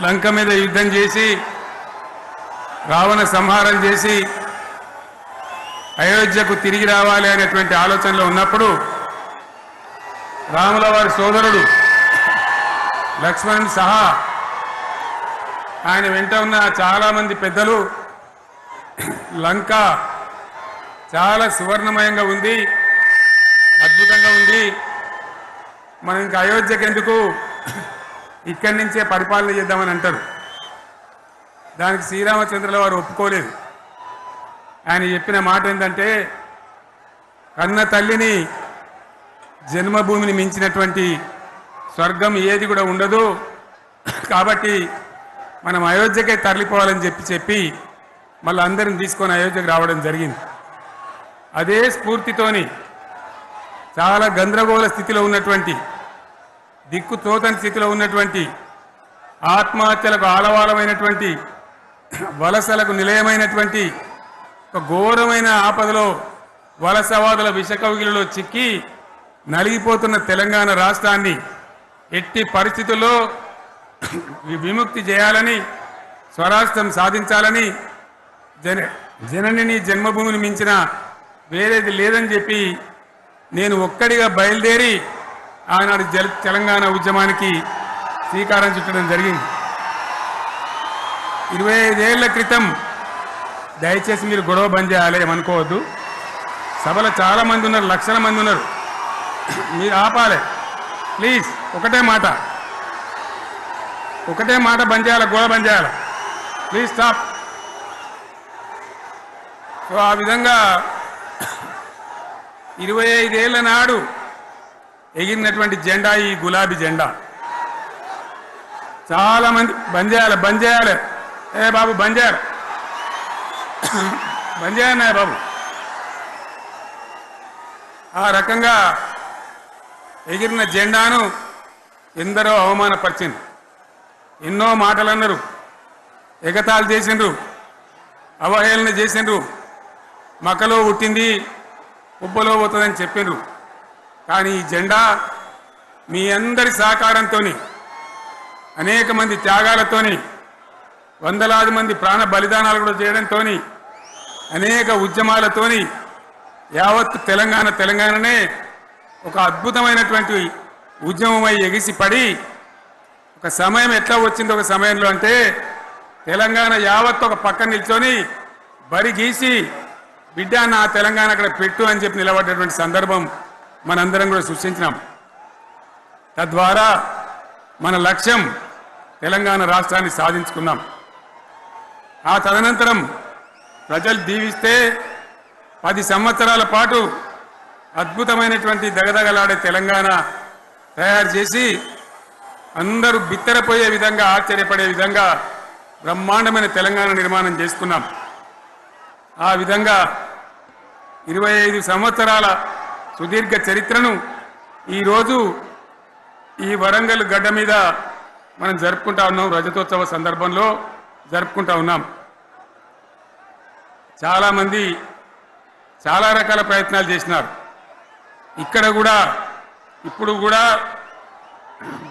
లంక మీద యుద్ధం చేసి రావణ సంహారం చేసి అయోధ్యకు తిరిగి రావాలి అనేటువంటి ఆలోచనలో ఉన్నప్పుడు రాముల వారి సోదరుడు లక్ష్మణుని సహా ఆయన వెంట ఉన్న చాలామంది పెద్దలు లంక చాలా సువర్ణమయంగా ఉంది, అద్భుతంగా ఉంది, మనం ఇంకా అయోధ్యకు ఎందుకు ఇక్కడి నుంచే పరిపాలన చేద్దామని అంటారు. దానికి శ్రీరామచంద్రుల వారు ఒప్పుకోలేదు. ఆయన చెప్పిన మాట ఏంటంటే, కన్న తల్లిని జన్మభూమిని మించినటువంటి స్వర్గం ఏది కూడా ఉండదు, కాబట్టి మనం అయోధ్యకే తరలిపోవాలని చెప్పి మళ్ళీ అందరిని తీసుకొని అయోధ్యకు రావడం జరిగింది. అదే స్ఫూర్తితోని చాలా గందరగోళ స్థితిలో ఉన్నటువంటి, దిక్కు తోతని స్థితిలో ఉన్నటువంటి, ఆత్మహత్యలకు ఆలవాలమైనటువంటి, వలసలకు నిలయమైనటువంటి ఒక ఘోరమైన ఆపదలో వలసవాదుల విషకౌగిలిలో చిక్కి నలిగిపోతున్న తెలంగాణ రాష్ట్రాన్ని ఎట్టి పరిస్థితుల్లో విముక్తి చేయాలని, స్వరాష్ట్రం సాధించాలని, జననిని జన్మభూమిని మించిన వేరేది లేదని చెప్పి నేను ఒక్కడిగా బయలుదేరి ఆనాడు తెలంగాణ ఉద్యమానికి శ్రీకారం చుట్టడం జరిగింది. 25 ఏళ్ల క్రితం, దయచేసి మీరు గొడవ బంద్ చేయాలి ఏమనుకోవద్దు, సభలో చాలా మంది ఉన్నారు, లక్షల మంది ఉన్నారు, మీరు ఆపాలి ప్లీజ్. ఒకటే మాట బంద్ చేయాలి, గొడవ బంద్ చేయాలి, ప్లీజ్ స్టాప్. సో ఆ విధంగా 25 ఏళ్ల నాడు ఎగిరినటువంటి జెండా ఈ గులాబీ జెండా. చాలా మంది బంద్ చేయాలి, ఏ బాబు బంద్ చేయాలి బాబు. ఆ రకంగా ఎగిరిన జెండాను ఎందరో అవమానపరిచింది, ఎన్నో మాటలు అన్నారు, ఎగతాళి చేసిండ్రు, అవహేళన చేసిండ్రు, మకలో పుట్టింది ఉబ్బలో పోతుందని చెప్పిండ్రు. కానీ ఈ జెండా మీ అందరి సహకారంతో, అనేక మంది త్యాగాలతోని, వందలాది మంది ప్రాణ బలిదానాలు కూడా చేయడంతో, అనేక ఉద్యమాలతోని యావత్ తెలంగాణనే ఒక అద్భుతమైనటువంటి ఉద్యమమై ఎగిసిపడి, ఒక సమయం ఎట్లా వచ్చింది, ఒక సమయంలో అంటే తెలంగాణ యావత్ ఒక పక్కన నిల్చొని బరి గీసి బిడ్డ నా తెలంగాణ అక్కడ పెట్టు అని చెప్పి నిలబడ్డటువంటి సందర్భం మనందరం కూడా సృష్టించినాం. తద్వారా మన లక్ష్యం తెలంగాణ రాష్ట్రాన్ని సాధించుకున్నాం. ఆ తదనంతరం ప్రజలు దీవిస్తే 10 సంవత్సరాల పాటు అద్భుతమైనటువంటి దగదగలాడే తెలంగాణ తయారు చేసి అందరూ బిత్తరపోయే విధంగా, ఆశ్చర్యపడే విధంగా బ్రహ్మాండమైన తెలంగాణ నిర్మాణం చేసుకున్నాం. ఆ విధంగా 25 సంవత్సరాల సుదీర్ఘ చరిత్రను ఈరోజు ఈ వరంగల్ గడ్డ మీద మనం జరుపుకుంటా ఉన్నాం. రజతోత్సవ సందర్భంలో జరుపుకుంటా ఉన్నాం. చాలామంది చాలా రకాల ప్రయత్నాలు చేసినారు. ఇక్కడ కూడా ఇప్పుడు కూడా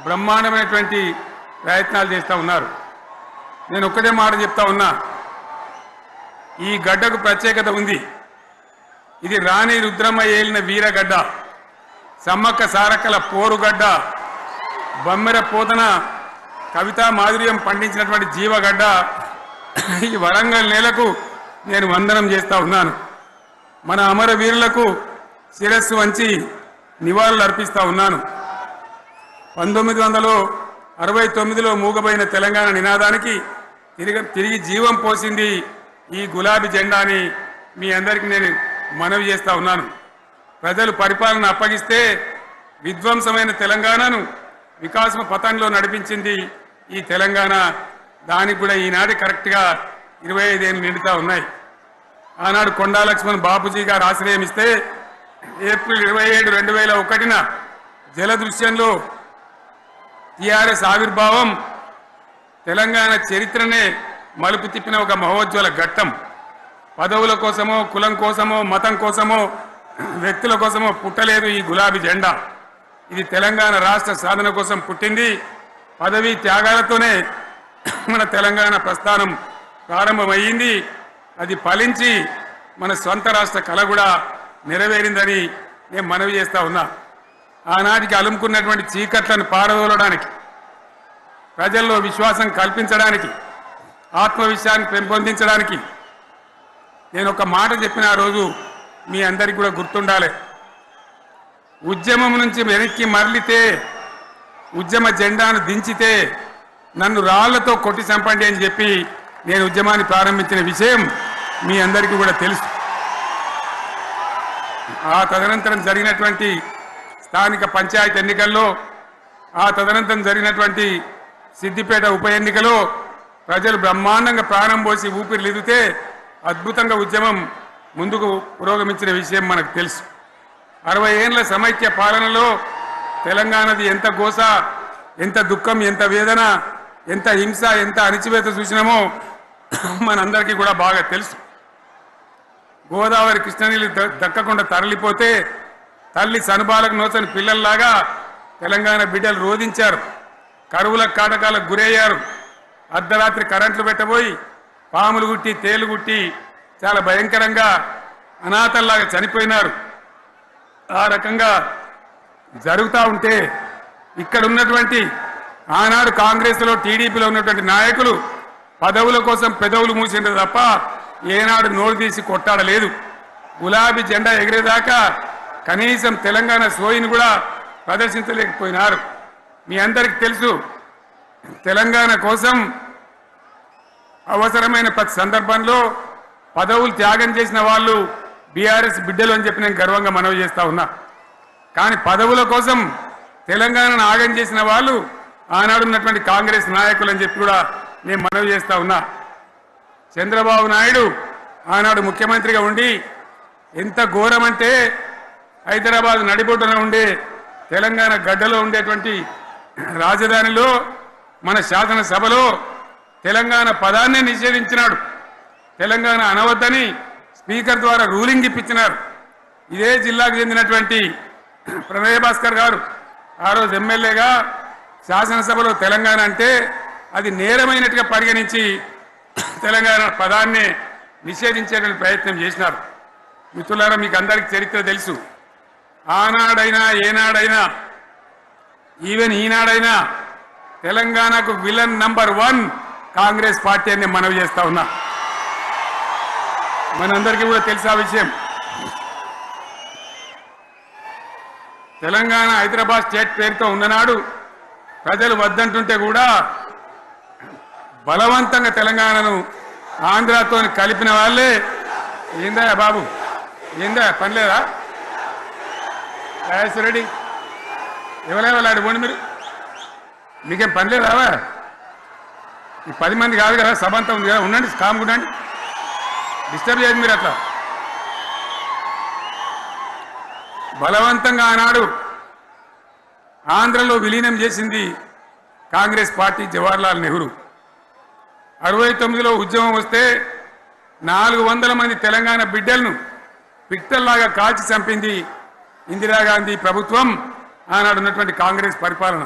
బ్రహ్మాండమైనటువంటి ప్రయత్నాలు చేస్తూ ఉన్నారు. నేను ఒక్కటే మాట చెప్తా ఉన్నా, ఈ గడ్డకు ప్రత్యేకత ఉంది. ఇది రాణి రుద్రమ్మ ఏలిన వీరగడ్డ, సమ్మక్క సారక్కల పోరుగడ్డ, బమ్మెర పోతన కవితా మాధుర్యం పండించినటువంటి జీవగడ్డ. ఈ వరంగల్ నేలకు నేను వందనం చేస్తూ ఉన్నాను. మన అమరవీరులకు శిరస్సు వంచి నివాళులు అర్పిస్తూ ఉన్నాను. 1969లో మూగబోయిన తెలంగాణ నినాదానికి తిరిగి జీవం పోసింది ఈ గులాబీ జెండాని మీ అందరికీ నేను మనవి చేస్తూ ఉన్నాను. ప్రజలు పరిపాలన అప్పగిస్తే విధ్వంసమైన తెలంగాణను వికాసం పథంలో నడిపించింది ఈ తెలంగాణ. దానికి కూడా ఈనాడు కరెక్ట్గా 25 ఏళ్ళు నిండుతూ ఉన్నాయి. ఆనాడు కొండా లక్ష్మణ్ బాపూజీ గారు ఆశ్రయం ఇస్తే ఏప్రిల్ 27, 2001న జలదృశ్యంలో టీఆర్ఎస్ ఆవిర్భావం తెలంగాణ చరిత్రనే మలుపు తిప్పిన ఒక మహోజ్వల ఘట్టం. పదవుల కోసమో, కులం కోసమో, మతం కోసమో, వ్యక్తుల కోసమో పుట్టలేదు ఈ గులాబీ జెండా. ఇది తెలంగాణ రాష్ట్ర సాధన కోసం పుట్టింది. పదవి త్యాగాలతోనే మన తెలంగాణ ప్రస్థానం ప్రారంభమైంది. అది ఫలించి మన సొంత రాష్ట్ర కళ కూడా నెరవేరిందని నేను మనవి చేస్తా ఉన్నా. ఆనాటికి అలుముకున్నటువంటి చీకట్లను పారదోలడానికి, ప్రజల్లో విశ్వాసం కల్పించడానికి, ఆత్మవిశ్వాసాన్ని పెంపొందించడానికి నేను ఒక మాట చెప్పిన ఆ రోజు మీ అందరికీ కూడా గుర్తుండాలి. ఉద్యమం నుంచి వెనక్కి మరలితే, ఉద్యమ జెండాను దించితే నన్ను రాళ్లతో కొట్టి చంపండి అని చెప్పి నేను ఉద్యమాన్ని ప్రారంభించిన విషయం మీ అందరికీ కూడా తెలుసు. ఆ తదనంతరం జరిగినటువంటి స్థానిక పంచాయతీ ఎన్నికల్లో, ఆ తదనంతరం జరిగినటువంటి సిద్దిపేట ఉప ఎన్నికలో ప్రజలు బ్రహ్మాండంగా ప్రాణం పోసి ఊపిరిలిదితే అద్భుతంగా ఉద్యమం ముందుకు పురోగమించిన విషయం మనకు తెలుసు. 60 ఏళ్ల సమైక్య పాలనలో తెలంగాణది ఎంత గోస, ఎంత దుఃఖం, ఎంత వేదన, ఎంత హింస, ఎంత అణిచివేత చూసినామో మనందరికీ కూడా బాగా తెలుసు. గోదావరి కృష్ణనీళ్ళు దక్కకుండా తరలిపోతే తల్లి సనుబాలకు నోచని పిల్లల్లాగా తెలంగాణ బిడ్డలు రోధించారు. కరువుల కాటకాలకు గురయ్యారు. అర్ధరాత్రి కరెంట్లు పెట్టబోయి పాములు గుట్టి, తేలు గుట్టి చాలా భయంకరంగా అనాథల్లాగా చనిపోయినారు. ఆ రకంగా జరుగుతూ ఉంటే ఇక్కడ ఉన్నటువంటి ఆనాడు కాంగ్రెస్లో, టీడీపీలో ఉన్నటువంటి నాయకులు పదవుల కోసం పెదవులు మూసిండ్రు తప్ప ఏనాడు నోరు తీసి కొట్టాడలేదు. గులాబీ జెండా ఎగిరేదాకా కనీసం తెలంగాణ సోయిని కూడా ప్రదర్శించలేకపోయినారు. మీ అందరికీ తెలుసు, తెలంగాణ కోసం అవసరమైన ప్రతి సందర్భంలో పదవులు త్యాగం చేసిన వాళ్ళు బీఆర్ఎస్ బిడ్డలు అని చెప్పి నేను గర్వంగా మనవి చేస్తా ఉన్నా. కానీ పదవుల కోసం తెలంగాణను ఆగం చేసిన వాళ్ళు ఆనాడు ఉన్నటువంటి కాంగ్రెస్ నాయకులు అని చెప్పి కూడా నేను మనవి చేస్తా ఉన్నా. చంద్రబాబు నాయుడు ఆనాడు ముఖ్యమంత్రిగా ఉండి ఎంత ఘోరమంటే హైదరాబాద్ నడిబొడ్డున ఉండే తెలంగాణ గడ్డలో ఉండేటువంటి రాజధానిలో మన శాసనసభలో తెలంగాణ పదాన్ని నిషేధించినాడు. తెలంగాణ అనవద్దని స్పీకర్ ద్వారా రూలింగ్ ఇప్పించినారు. ఇదే జిల్లాకు చెందినటువంటి ప్రణయ్ భాస్కర్ గారు ఆ రోజు ఎమ్మెల్యేగా శాసనసభలో తెలంగాణ అంటే అది నేరమైనట్టుగా పరిగణించి తెలంగాణ పదాన్ని నిషేధించేటువంటి ప్రయత్నం చేసినారు. మిత్రులారా, మీకు అందరికీ చరిత్ర తెలుసు. ఆనాడైనా ఏనాడైనా ఈవెన్ ఈనాడైనా తెలంగాణకు విలన్ నంబర్ 1 కాంగ్రెస్ పార్టీ అని మనవి చేస్తా ఉన్నా. మనందరికీ కూడా తెలుసు ఆ విషయం. తెలంగాణ హైదరాబాద్ స్టేట్ పేరుతో ఉన్ననాడు ప్రజలు వద్దంటుంటే కూడా బలవంతంగా తెలంగాణను ఆంధ్రాతో కలిపిన వాళ్ళే. ఏందా బాబు, ఏందా పనిలేదా? రెడ్డి ఎవరెవరు పోండి, మీరు మీకేం పనిలేదావా? ఈ 10 మంది కాదు కదా, సభ అంతా ఉంది కదా, ఉండండి, కామ్ ఉండండి, డిస్టర్బ్ చేయదు మీరు. అట్లా బలవంతంగా ఆనాడు ఆంధ్రలో విలీనం చేసింది కాంగ్రెస్ పార్టీ, జవహర్లాల్ నెహ్రూ. 69లో ఉద్యమం వస్తే 400 మంది తెలంగాణ బిడ్డలను పిట్టల్లాగా కాల్చి చంపింది ఇందిరాగాంధీ ప్రభుత్వం, ఆనాడు ఉన్నటువంటి కాంగ్రెస్ పరిపాలన.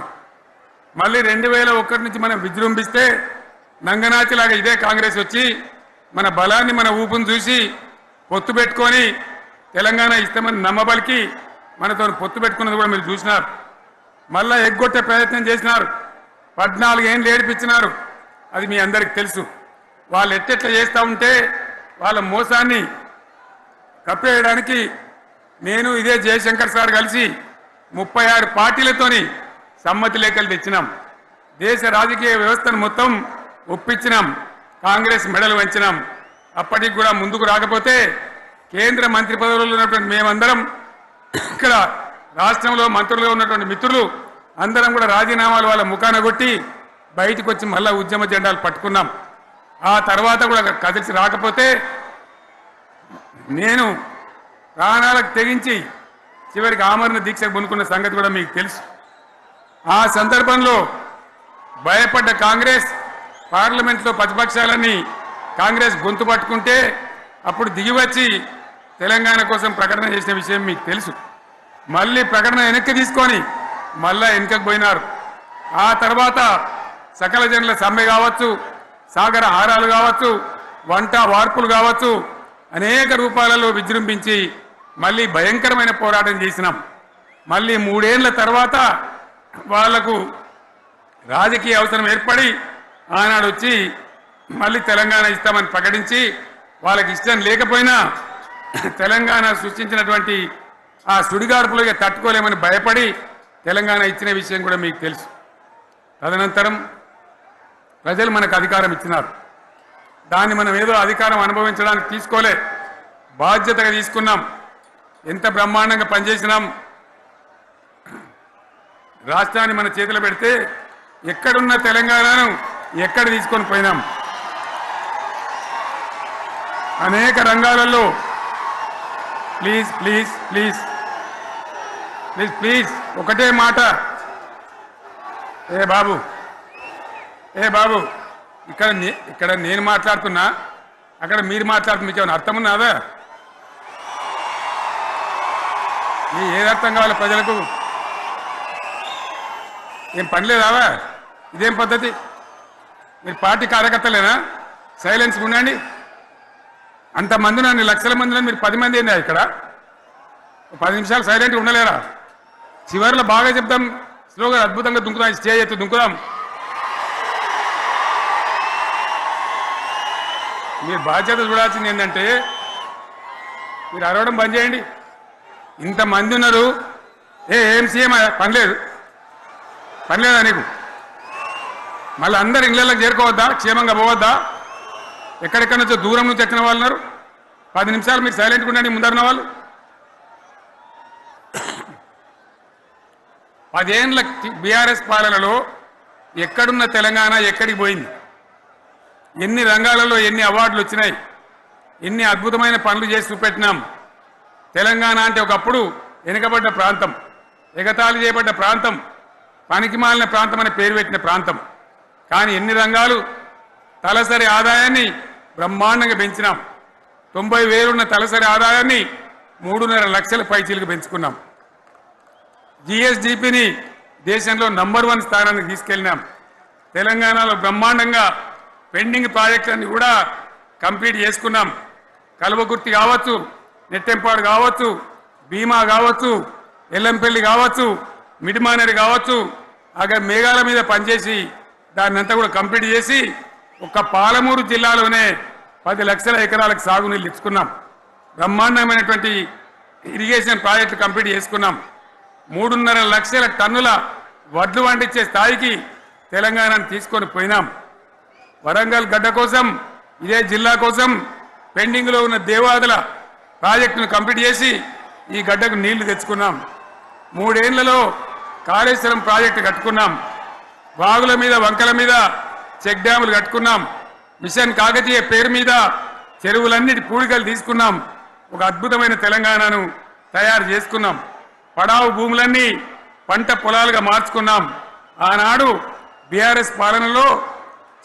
మళ్ళీ 2001 నుంచి మనం విజృంభిస్తే నంగనాచిలాగా ఇదే కాంగ్రెస్ వచ్చి మన బలాన్ని, మన ఊపును చూసి పొత్తు పెట్టుకొని తెలంగాణ ఇస్తామని నమ్మబలికి మనతో పొత్తు పెట్టుకున్నది కూడా మీరు చూసినారు. మళ్ళా ఎగ్గొట్టే ప్రయత్నం చేసినారు. 14 ఏళ్ళు ఏడిపించినారు. అది మీ అందరికి తెలుసు. వాళ్ళు ఎట్టెట్లా చేస్తూ ఉంటే వాళ్ళ మోసాన్ని కప్పేయడానికి నేను ఇదే జయశంకర్ సార్ కలిసి 36 పార్టీలతోని సమ్మతి లేఖలు తెచ్చినాం. దేశ రాజకీయ వ్యవస్థను మొత్తం ఒప్పించినాం. కాంగ్రెస్ మెడలు వంచినాం. అప్పటికి కూడా ముందుకు రాకపోతే కేంద్ర మంత్రి పదవుల్లో ఉన్నటువంటి మేమందరం, ఇక్కడ రాష్ట్రంలో మంత్రులుగా ఉన్నటువంటి మిత్రులు అందరం కూడా రాజీనామాలు వాళ్ళ ముఖాన కొట్టి బయటకు వచ్చి మళ్ళా ఉద్యమ జెండాలు పట్టుకున్నాం. ఆ తర్వాత కూడా కదిలిసి రాకపోతే నేను ప్రాణాలకు తెగించి చివరికి ఆమరణ దీక్షకు పొందుకున్న సంగతి కూడా మీకు తెలుసు. ఆ సందర్భంలో భయపడ్డ కాంగ్రెస్ పార్లమెంట్లో ప్రతిపక్షాలన్నీ కాంగ్రెస్ గొంతు పట్టుకుంటే అప్పుడు దిగివచ్చి తెలంగాణ కోసం ప్రకటన చేసిన విషయం మీకు తెలుసు. మళ్ళీ ప్రకటన వెనక్కి తీసుకొని మళ్ళా వెనుకకు పోయినారు. ఆ తర్వాత సకల జనుల సమ్మె కావచ్చు, సాగర హారాలు కావచ్చు, వంట వార్పులు కావచ్చు, అనేక రూపాలలో విజృంభించి మళ్ళీ భయంకరమైన పోరాటం చేసినాం. మళ్ళీ 3 ఏళ్ల తర్వాత వాళ్లకు రాజకీయ అవసరం ఏర్పడి ఆనాడు వచ్చి మళ్ళీ తెలంగాణ ఇస్తామని ప్రకటించి వాళ్ళకి ఇష్టం లేకపోయినా తెలంగాణ సృష్టించినటువంటి ఆ సుడిగాడుపులుగా తట్టుకోలేమని భయపడి తెలంగాణ ఇచ్చిన విషయం కూడా మీకు తెలుసు. తదనంతరం ప్రజలు మనకు అధికారం ఇచ్చినారు. దాన్ని మనం ఏదో అధికారం అనుభవించడానికి తీసుకోలే, బాధ్యతగా తీసుకున్నాం. ఎంత బ్రహ్మాండంగా పనిచేసినాం. రాష్ట్రాన్ని మన చేతిలో పెడితే ఎక్కడున్న తెలంగాణను ఎక్కడ తీసుకొని పోయినాం. అనేక రంగాలలో please please please please please ఒకటే మాట, ఏ బాబు ఇక్కడ నేను మాట్లాడుతున్నా, అక్కడ మీరు మాట్లాడుతున్నా, మీకు ఏమైనా అర్థం ఉన్నదా? ఏది అర్థం కావాలి ప్రజలకు? ఏం పని లేదావా? ఇదేం పద్ధతి? మీరు పార్టీ కార్యకర్తలేనా? సైలెన్స్గా ఉండండి. అంతమంది నన్ను లక్షల మందిలో మీరు 10 మంది ఏందా ఇక్కడ? 10 నిమిషాలు సైలెంట్గా ఉండలేరా? చివరిలో బాగా చెప్తాం, స్లోగా అద్భుతంగా దుంకుదాం, స్టేజ్ ఎత్తు దుంకుదాం. మీరు బాధ్యత చూడాల్సింది ఏంటంటే మీరు అరవడం బంద్ చేయండి. ఇంతమంది ఉన్నారు, ఏం సీఎం పనిలేదా నీకు? మళ్ళీ అందరు ఇళ్ళకి చేరుకోవద్దా? క్షేమంగా పోవద్దా? ఎక్కడెక్కడి నుంచో దూరం నుంచి వచ్చిన వాళ్ళు ఉన్నారు. 10 నిమిషాలు మీరు సైలెంట్గా ఉండండి. ముందరున్న వాళ్ళు 10 ఏళ్ళ బీఆర్ఎస్ పాలనలో ఎక్కడున్న తెలంగాణ ఎక్కడికి పోయింది? ఎన్ని రంగాలలో ఎన్ని అవార్డులు వచ్చినాయి? ఎన్ని అద్భుతమైన పనులు చేసి చూపెట్టినాం. తెలంగాణ అంటే ఒకప్పుడు వెనుకబడ్డ ప్రాంతం, ఎగతాళి చేయబడ్డ ప్రాంతం, పనికిమాలిన ప్రాంతం అనే పేరు పెట్టిన ప్రాంతం. కానీ ఎన్ని రంగాలు, తలసరి ఆదాయాన్ని బ్రహ్మాండంగా పెంచినాం. 90,000 ఉన్న తలసరి ఆదాయాన్ని 3.5 లక్షల పైచీలకు పెంచుకున్నాం. జిఎస్డిపిని దేశంలో నంబర్ 1 స్థానానికి తీసుకెళ్ళినాం. తెలంగాణలో బ్రహ్మాండంగా పెండింగ్ ప్రాజెక్టులన్నీ కూడా కంప్లీట్ చేసుకున్నాం. కల్వకుర్తి కావచ్చు, నెట్టెంపాడు కావచ్చు, భీమా కావచ్చు, ఎల్లంపల్లి కావచ్చు, మిడిమానేరు కావచ్చు, అక్కడ మేఘాల మీద పనిచేసి దాన్నంతా కూడా కంప్లీట్ చేసి ఒక్క పాలమూరు జిల్లాలోనే 10 లక్షల ఎకరాలకు సాగునీళ్ళు ఇచ్చుకున్నాం. బ్రహ్మాండమైనటువంటి ఇరిగేషన్ ప్రాజెక్టులు కంప్లీట్ చేసుకున్నాం. 3.5 లక్షల టన్నుల వడ్లు పండించే స్థాయికి తెలంగాణను తీసుకొని పోయినాం. వరంగల్ గడ్డ కోసం, ఇదే జిల్లా కోసం పెండింగ్లో ఉన్న దేవాదుల ప్రాజెక్టును కంప్లీట్ చేసి ఈ గడ్డకు నీళ్లు తెచ్చుకున్నాం. 3 ఏళ్లలో కాళేశ్వరం ప్రాజెక్టు కట్టుకున్నాం. వాగుల మీద, వంకల మీద చెక్ డ్యాములు కట్టుకున్నాం. మిషన్ కాకతీయ పేరు మీద చెరువులన్నిటి పూడికలు తీసుకున్నాం. ఒక అద్భుతమైన తెలంగాణను తయారు చేసుకున్నాం. పడావు భూములన్నీ పంట పొలాలుగా మార్చుకున్నాం. ఆనాడు బీఆర్ఎస్ పాలనలో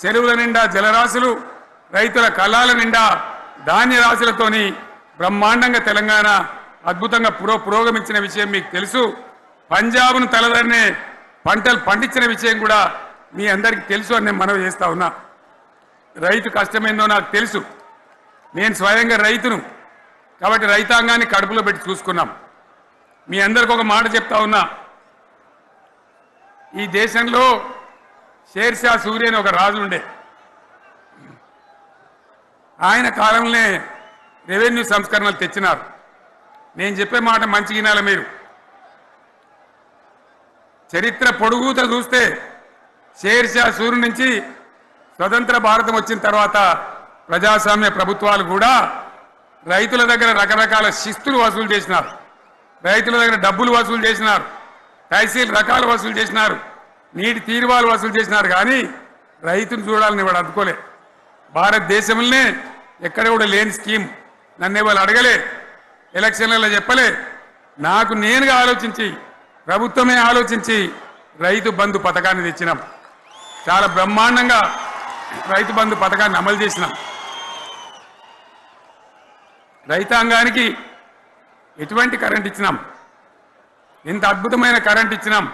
చెరువుల నిండా జలరాశులు, రైతుల కళ్ళాల నిండా ధాన్య రాశులతోని బ్రహ్మాండంగా తెలంగాణ అద్భుతంగా పురోగమించిన విషయం మీకు తెలుసు. పంజాబ్ను తలదన్నే పంటలు పండించిన విషయం కూడా మీ అందరికీ తెలుసు అని నేను మనవి చేస్తా ఉన్నా. రైతు కష్టమేందో నాకు తెలుసు. నేను స్వయంగా రైతును కాబట్టి రైతాంగాన్ని కడుపులో పెట్టి చూసుకున్నాం. మీ అందరికి ఒక మాట చెప్తా ఉన్నా, ఈ దేశంలో షేర్షా సూరి అని ఒక రాజు ఉండే. ఆయన కాలంలోనే రెవెన్యూ సంస్కరణలు తెచ్చినారు. నేను చెప్పే మాట మంచి వినాలి మీరు. చరిత్ర పొడుగుతో చూస్తే షేర్షా సూరి నుంచి స్వతంత్ర భారతం వచ్చిన తర్వాత ప్రజాస్వామ్య ప్రభుత్వాలు కూడా రైతుల దగ్గర రకరకాల శిస్తులు వసూలు చేసినారు. రైతుల దగ్గర డబ్బులు వసూలు చేసినారు. తహసీల్ రకాలు వసూలు చేసినారు. నీటి తీరువాలు వసూలు చేసినారు. కానీ రైతును చూడాలని వాడు అందుకోలే. భారతదేశంలోనే ఎక్కడ కూడా లేని స్కీమ్. నన్ను వాళ్ళు అడగలే, ఎలక్షన్లలో చెప్పలే. నాకు నేనుగా ఆలోచించి, ప్రభుత్వమే ఆలోచించి రైతు బంధు పథకాన్ని తెచ్చినాం. చాలా బ్రహ్మాండంగా రైతు బంధు పథకాన్ని అమలు చేసినాం. రైతాంగానికి ఎటువంటి కరెంట్ ఇచ్చినాం, ఎంత అద్భుతమైన కరెంట్ ఇచ్చినాం.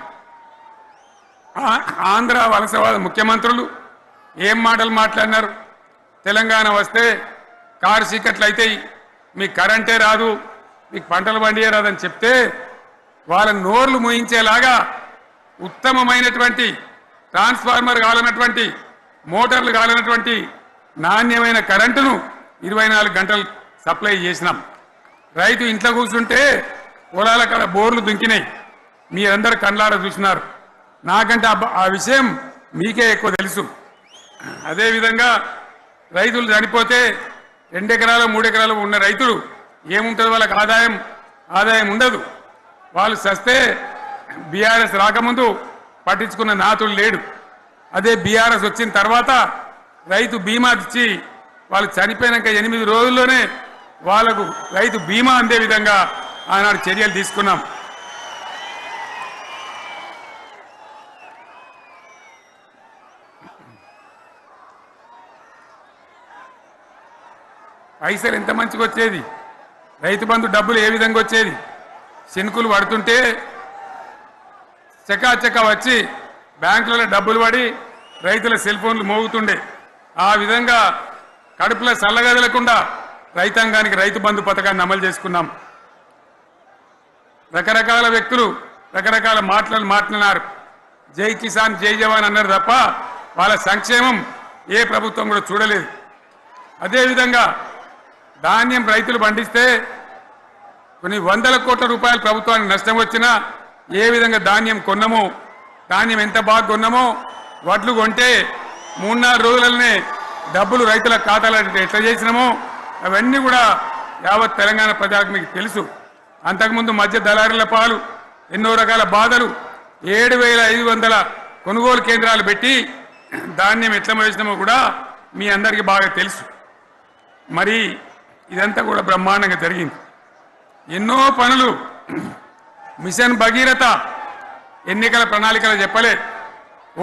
ఆంధ్ర వలసవాద ముఖ్యమంత్రులు ఏం మాటలు మాట్లాడినారు? తెలంగాణ వస్తే కారు చీకట్లు అవుతాయి, మీకు కరెంటే రాదు, మీకు పంటలు పండియే రాదని చెప్తే వాళ్ళ నోర్లు మూయించేలాగా ఉత్తమమైనటువంటి ట్రాన్స్ఫార్మర్ కావాలన్నటువంటి మోటార్లు కావాలన్నటువంటి నాణ్యమైన కరెంటును 24 గంటలు సప్లై చేసినాం. రైతు ఇంట్లో కూర్చుంటే పొలాల కాడ బోర్లు దుంకినాయి, మీరందరూ కళ్ళారా చూసినారు. నాకంటే ఆ విషయం మీకే ఎక్కువ తెలుసు. అదేవిధంగా రైతులు చనిపోతే 2 ఎకరాలు 3 ఎకరాలు ఉన్న రైతులు ఏముంటుంది? వాళ్ళకి ఆదాయం ఉండదు. వాళ్ళు చస్తే బీఆర్ఎస్ రాకముందు పట్టించుకున్న నాతుడు లేడు. అదే బీఆర్ఎస్ వచ్చిన తర్వాత రైతు బీమా ఇచ్చి వాళ్ళు చనిపోయినాక 8 రోజుల్లోనే వాళ్లకు రైతు బీమా అందే విధంగా ఆనాడు చర్యలు తీసుకున్నాం. పైసలు ఎంత మంచిగా వచ్చేది, రైతు బంధు డబ్బులు ఏ విధంగా వచ్చేది? శనుకులు పడుతుంటే చకాచకా వచ్చి బ్యాంకులలో డబ్బులు పడి రైతుల సెల్ ఫోన్లు మోగుతుండే. ఆ విధంగా కడుపులో చల్లగదలకుండా రైతాంగానికి రైతు బంధు పథకాన్ని అమలు చేసుకున్నాం. రకరకాల వ్యక్తులు రకరకాల మాట్లాడినారు. జై కిసాన్ జై జవాన్ అన్నారు తప్ప వాళ్ళ సంక్షేమం ఏ ప్రభుత్వం కూడా చూడలేదు. అదేవిధంగా ధాన్యం రైతులు పండిస్తే కొన్ని 100 కోట్ల రూపాయలు ప్రభుత్వానికి నష్టం వచ్చినా ఏ విధంగా ధాన్యం కొన్నామో, ధాన్యం ఎంత బాగా కొన్నామో, వడ్లు కొంటే 3-4 రోజులనే డబ్బులు రైతుల ఖాతాలో ఎట్లా చేసినామో అవన్నీ కూడా యావత్ తెలంగాణ ప్రజలకు మీకు తెలుసు. అంతకుముందు మధ్య దళారుల పాలు ఎన్నో రకాల బాధలు, 7,500 కొనుగోలు కేంద్రాలు పెట్టి ధాన్యం ఎట్లా వేసినామో కూడా మీ అందరికీ బాగా తెలుసు. మరి ఇదంతా కూడా బ్రహ్మాండంగా జరిగింది. ఎన్నో పనులు, మిషన్ భగీరథ ఎన్నికల ప్రణాళికలు చెప్పలే,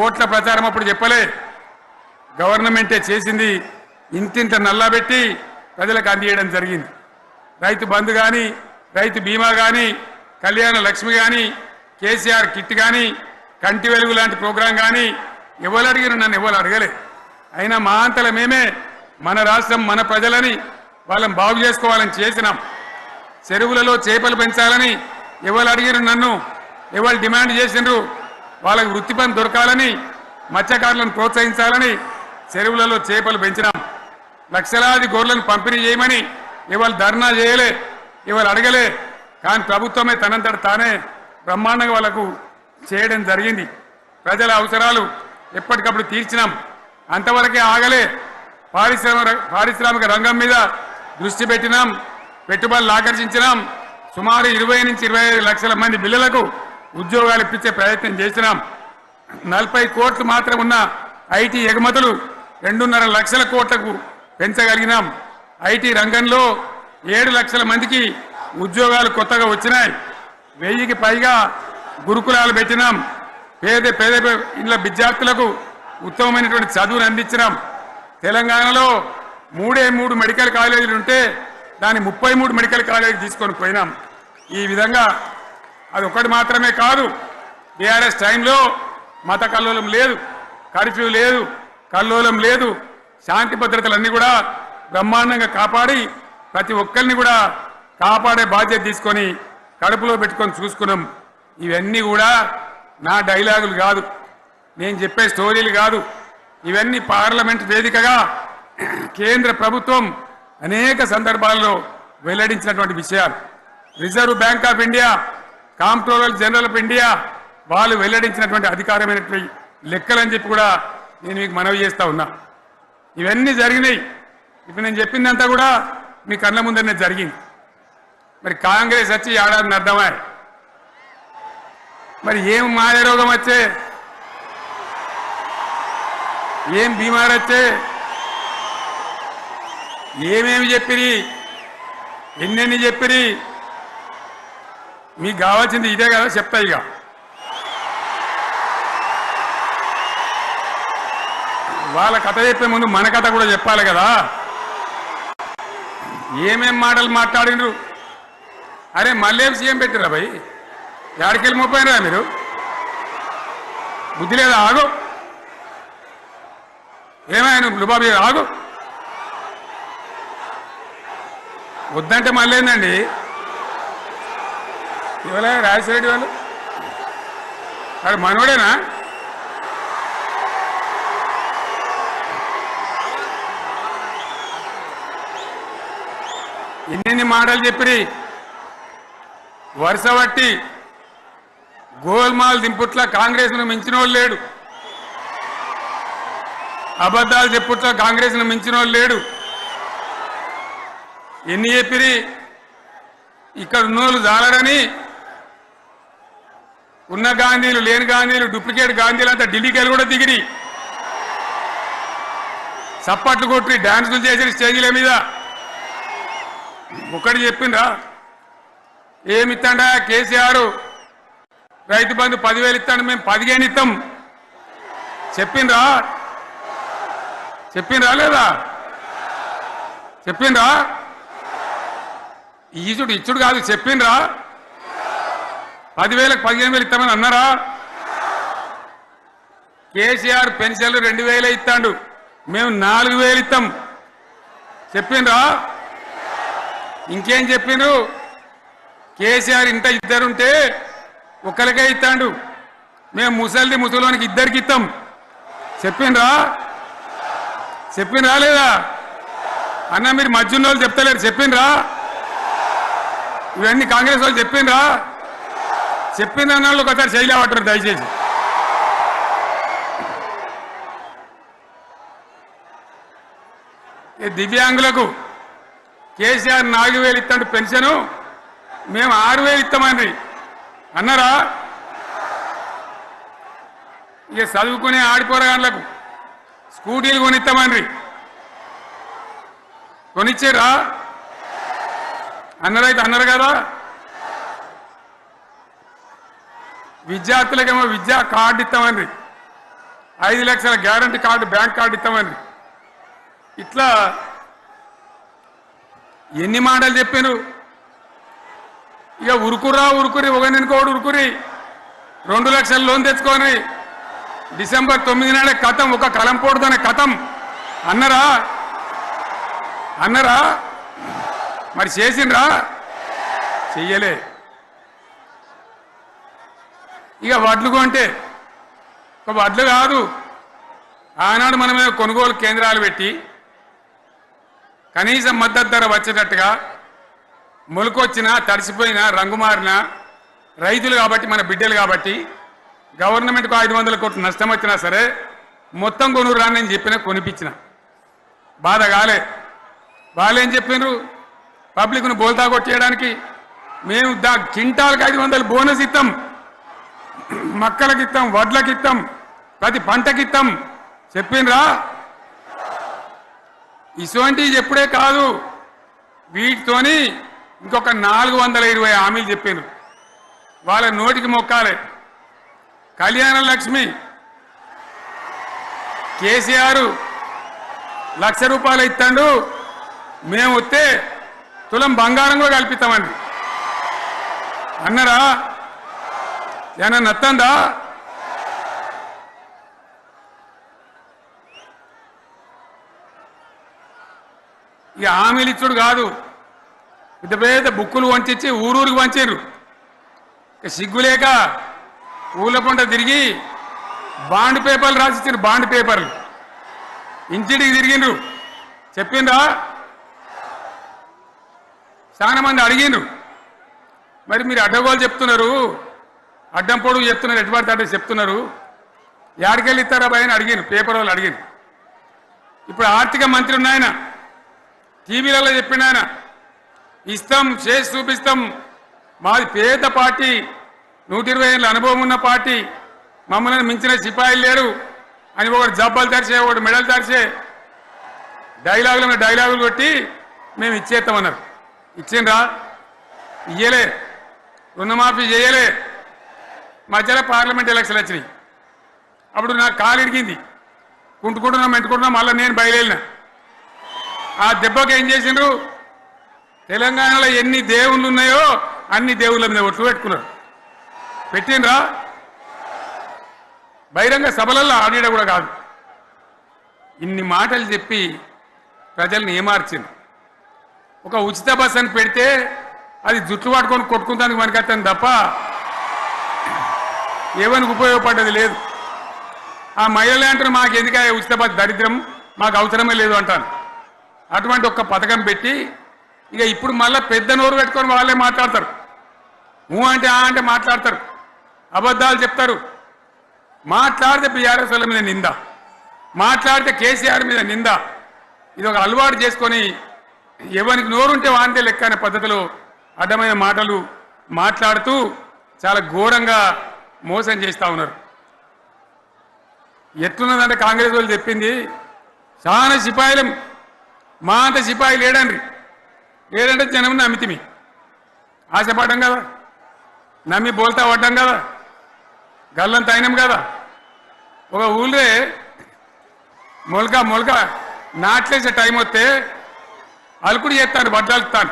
ఓట్ల ప్రచారం అప్పుడు చెప్పలే, గవర్నమెంటే చేసింది. ఇంతింత నల్లబెట్టి ప్రజలకు అందియడం జరిగింది. రైతు బంధు కానీ, రైతు బీమా కానీ, కళ్యాణ లక్ష్మి కానీ, కేసీఆర్ కిట్ కానీ, కంటి వెలుగు లాంటి ప్రోగ్రాం కానీ ఎవరు అడిగిన నన్ను ఎవరు అడగలే. అయినా మా అంతల మేమే మన రాష్ట్రం మన ప్రజలని వాళ్ళని బాగు చేసుకోవాలని చేసినాం. చెరువులలో చేపలు పెంచాలని ఎవరు అడిగిన నన్ను ఎవరు డిమాండ్ చేసిండ్రు. వాళ్ళకి వృత్తి పని దొరకాలని, మత్స్యకారులను ప్రోత్సహించాలని చెరువులలో చేపలు పెంచినాం. లక్షలాది గొర్రెలను పంపిణీ చేయమని ఎవరు ధర్నా చేయలే, ఎవరు అడగలే. కానీ ప్రభుత్వమే తనంతట తానే బ్రహ్మాండంగా వాళ్ళకు చేయడం జరిగింది. ప్రజల అవసరాలు ఎప్పటికప్పుడు తీర్చినాం. అంతవరకే ఆగలే. పారిశ్రామిక రంగం మీద దృష్టి పెట్టినాం, పెట్టుబడులు ఆకర్షించినాం. సుమారు 20 నుంచి 25 లక్షల మంది పిల్లలకు ఉద్యోగాలు ఇప్పించే ప్రయత్నం చేసినాం. 40 కోట్లు మాత్రం ఉన్న ఐటీ ఎగుమతులు 2.5 లక్షల కోట్లకు పెంచగలిగినాం. ఐటీ రంగంలో 7 లక్షల మందికి ఉద్యోగాలు కొత్తగా వచ్చినాయి. 1000కి పైగా గురుకులాలు పెట్టినాం. పేద ఇళ్ళ విద్యార్థులకు ఉత్తమమైనటువంటి చదువును అందించినాం. తెలంగాణలో 3 మెడికల్ కాలేజీలు ఉంటే దాన్ని 33 మెడికల్ కాలేజీలు తీసుకొని పోయినాం. ఈ విధంగా అది ఒకటి మాత్రమే కాదు, బీఆర్ఎస్ టైంలో మత కల్లోలం లేదు, కర్ఫ్యూ లేదు, కల్లోలం లేదు. శాంతి భద్రతలన్నీ కూడా బ్రహ్మాండంగా కాపాడి ప్రతి ఒక్కరిని కూడా కాపాడే బాధ్యత తీసుకొని కడుపులో పెట్టుకొని చూసుకున్నాం. ఇవన్నీ కూడా నా డైలాగులు కాదు, నేను చెప్పే స్టోరీలు కాదు. ఇవన్నీ పార్లమెంట్ వేదికగా కేంద్ర ప్రభుత్వం అనేక సందర్భాల్లో వెల్లడించినటువంటి విషయాలు. Reserve bank of India, comptroller general of India వాళ్ళు వెల్లడించినటువంటి అధికారమైనటువంటి లెక్కలని చెప్పి కూడా నేను మీకు మనవి చేస్తా ఉన్నా. ఇవన్నీ జరిగినాయి. ఇప్పుడు నేను చెప్పిందంతా కూడా మీ కళ్ళ ముందరనే జరిగింది. మరి కాంగ్రెస్ వచ్చి ఏడాదిని అర్థమా? మరి ఏం మాయ రోగం వచ్చే, ఏం బీమారు వచ్చే, ఏమేమి చెప్పిరి, ఎన్నెన్ని చెప్పిరి, మీకు కావాల్సింది ఇదే కదా చెప్తా. ఇక వాళ్ళ కథ చెప్పే ముందు మన కథ కూడా చెప్పాలి కదా. ఏమేం మాటలు మాట్లాడినరు. అరే మళ్ళీ సీఎం పెట్టిరా భయ్, ఎక్కడికెళ్ళి మోపోయినరా మీరు? బుద్ధి లేదా? ఆగు. ఏమైనా లుబాబీ ఆగు. వద్దంటే మళ్ళీ ఏందండి ఇవాళ రాజశేఖర వాళ్ళు అది మనోడేనా? ఎన్ని మాటలు చెప్పి వరుస బట్టి గోల్మాల్ దింపుట్ల కాంగ్రెస్ను మించిన వాళ్ళు లేడు, అబద్ధాలు చెప్పుట్ల కాంగ్రెస్ను మించిన వాళ్ళు లేడు. ఎన్ని చెప్పిరి ఇక్కడ ఉన్నోళ్ళు జాలరని ఉన్న గాంధీలు లేని గాంధీలు డూప్లికేట్ గాంధీలు అంతా ఢిల్లీకి వెళ్ళి కూడా దిగిరి, చప్పట్లు కొట్టి డాన్సులు చేసిన స్టేజీల మీద. ఒకటి చెప్పిండ్రా ఏమిత్తాడా కేసీఆర్ రైతు బంధు 10,000 ఇస్తాడు, మేము 15 ఇస్తాం చెప్పిండ్రా? చెప్పిండ్రా లేదా? చెప్పిండ్రా? ఇచ్చుడు కాదు చెప్పిండ్రా? 10,000కు 15,000 ఇస్తామని అన్నారా? కేసీఆర్ పెన్షన్లు 2,000 ఇస్తాడు, మేము 4,000 ఇస్తాం చెప్పిండ్రా? ఇంకేం చెప్పిండ్రు? కేసీఆర్ ఇంట ఇద్దరుంటే ఒకరికే ఇస్తాడు, మేము ముసలోనికి ఇద్దరికి ఇస్తాం చెప్పిండ్రా? చెప్పిండ్రా లేదా? అన్న మీరు మధ్యున్న వాళ్ళు చెప్తలేరు చెప్పిండ్రా? ఇవన్నీ కాంగ్రెస్ వాళ్ళు చెప్పిండ్రా? చెప్పింది అన్న వాళ్ళు ఒకసారి చేయలేవటారు దయచేసి. దివ్యాంగులకు కేసీఆర్ 4,000 ఇస్తాడు పెన్షను, మేము 6,000 ఇస్తామని అన్నారా? ఇక చదువుకునే ఆడిపోరగాళ్ళకు స్కూటీలు కొనిస్తామని కొనిచ్చారా? అన్నారైతే అన్నారు కదా. విద్యార్థులకేమో విద్యా కార్డు ఇస్తామని, 5 లక్షల గ్యారంటీ కార్డు బ్యాంక్ కార్డు ఇస్తామని. ఇట్లా ఎన్ని మాటలు చెప్పారు. ఇక ఉరుకురి ఒకరినికోడు ఉరుకురి 2 లక్షల లోన్ తెచ్చుకొని డిసెంబర్ 9 నాడే కథం, ఒక కలంపోడుతోనే కథం అన్నరా? అన్నరా? మరి చేసిండ్రా? చెయ్యలే. ఇక వడ్లు కొంటే ఒక వడ్లు కాదు, ఆనాడు మనమే కొనుగోలు కేంద్రాలు పెట్టి కనీసం మద్దతు ధర వచ్చేటట్టుగా మొలకొచ్చినా తడిసిపోయినా రంగు మారినా రైతులు కాబట్టి మన బిడ్డలు కాబట్టి గవర్నమెంట్కు 500 కోట్లు నష్టం వచ్చినా సరే మొత్తం కొనురు రాని నేను చెప్పినా కొనిపించిన. బాధ కాలే. వాళ్ళు ఏం చెప్పినారు? పబ్లిక్ను బోల్తా కొట్టేయడానికి మేము క్వింటాల్కి 500 బోనస్ ఇస్తాం, మక్కలకి ఇస్తాం, వడ్లకి ఇస్తాం, ప్రతి పంటకి ఇస్తాం చెప్పిండ్రా? ఇటువంటివి చెప్పుడే కాదు, వీటితోని ఇంకొక 420 హామీలు చెప్పాను. వాళ్ళ నోటికి మొక్కాలి. కళ్యాణ లక్ష్మి కేసీఆర్ 1,00,000 రూపాయలు ఇస్తాడు, మేము వస్తే తులం బంగారం కూడా కల్పిస్తామండి అన్నారా? ఏమన్నా నత్తందా? ఇక హామీలు ఇచ్చుడు కాదు, పెద్ద పెద్ద బుక్కులు వంచి ఊరూరికి వంచారు. సిగ్గులేక ఊళ్ళ పంట తిరిగి బాండ్ పేపర్లు రాసిచ్చారు. బాండ్ పేపర్లు ఇంటికి తిరిగిండ్రు. చెప్పిండ్రా? చాలా మంది అడిగిండ్రు. మరి మీరు అడ్డగోలు చెప్తున్నారు, అడ్డం పొడుగు చెప్తున్నారు, ఎటుపడితే అడ్డ చెప్తున్నారు, యాడికెళ్ళి ఇస్తారా భయ అని అడిగిండ్రు. పేపర్ వాళ్ళు అడిగిండ్రు. ఇప్పుడు ఆర్థిక మంత్రి ఉన్నాయన టీవీలలో చెప్పిండు, ఆయన ఇస్తాం చేసి చూపిస్తాం, మాది పేద పార్టీ, 120 ఏళ్ళ అనుభవం ఉన్న పార్టీ, మమ్మల్ని మించిన సిపాయిలు లేరు అని ఒకటి జబ్బలు తెరిచే ఒకటి మెడలు తెరిచే డైలాగులు కొట్టి మేము ఇచ్చేస్తామన్నారు. ఇచ్చిండ్రా? ఇయ్యలే. రుణమాఫీ చేయలే. మధ్యలో పార్లమెంట్ ఎలక్షన్లు వచ్చినాయి. అప్పుడు నాకు కాలు ఇరిగింది, కుంటుకుంటున్నాం మెంటుకుంటున్నాం, మళ్ళీ నేను బయలుదేరిన. ఆ దెబ్బకి ఏం చేసిండ్రు? తెలంగాణలో ఎన్ని దేవుళ్ళు ఉన్నాయో అన్ని దేవుళ్ళ మీద ఒట్లు పెట్టుకున్నారు. పెట్టిండ్రా? బహిరంగ సభలలో ఆడిడ కూడా కాదు. ఇన్ని మాటలు చెప్పి ప్రజల్ని ఏమార్చింది. ఒక ఉచిత బస్ అని పెడితే అది జుట్లు పట్టుకొని కొట్టుకుంటానికి మనకత్తాను తప్ప ఏమనికి ఉపయోగపడ్డది లేదు. ఆ మహిళలే అంటారు మాకు ఎందుక ఉచిత బస్ దరిద్రం, మాకు అవసరమే లేదు అంటాను. అటువంటి ఒక్క పథకం పెట్టి ఇక ఇప్పుడు మళ్ళీ పెద్ద నోరు పెట్టుకొని వాళ్ళే మాట్లాడతారు. అంటే అంటే మాట్లాడతారు, అబద్ధాలు చెప్తారు. మాట్లాడితే బీఆర్ఎస్ వాళ్ళ మీద నింద, మాట్లాడితే కేసీఆర్ మీద నింద. ఇది ఒక అలవాటు చేసుకొని ఎవరికి నోరుంటే వాంతే లెక్క అనే పద్ధతిలో అడ్డమైన మాటలు మాట్లాడుతూ చాలా ఘోరంగా మోసం చేస్తూ ఉన్నారు. ఎట్లున్నదంటే కాంగ్రెస్ వాళ్ళు చెప్పింది చాలా సిపాయిలం, మా అంత సిపాయి లేడండి. లేదంటే జనం నమ్మితిమి, ఆశపడ్డాం కదా, నమ్మి బోల్తా పడ్డాం కదా, గల్లంత అయినాం కదా. ఒక ఊళ్ళే మొలక నాట్లేసే టైం వస్తే అలుకుడు చేస్తాను, బడ్డాలుతాను.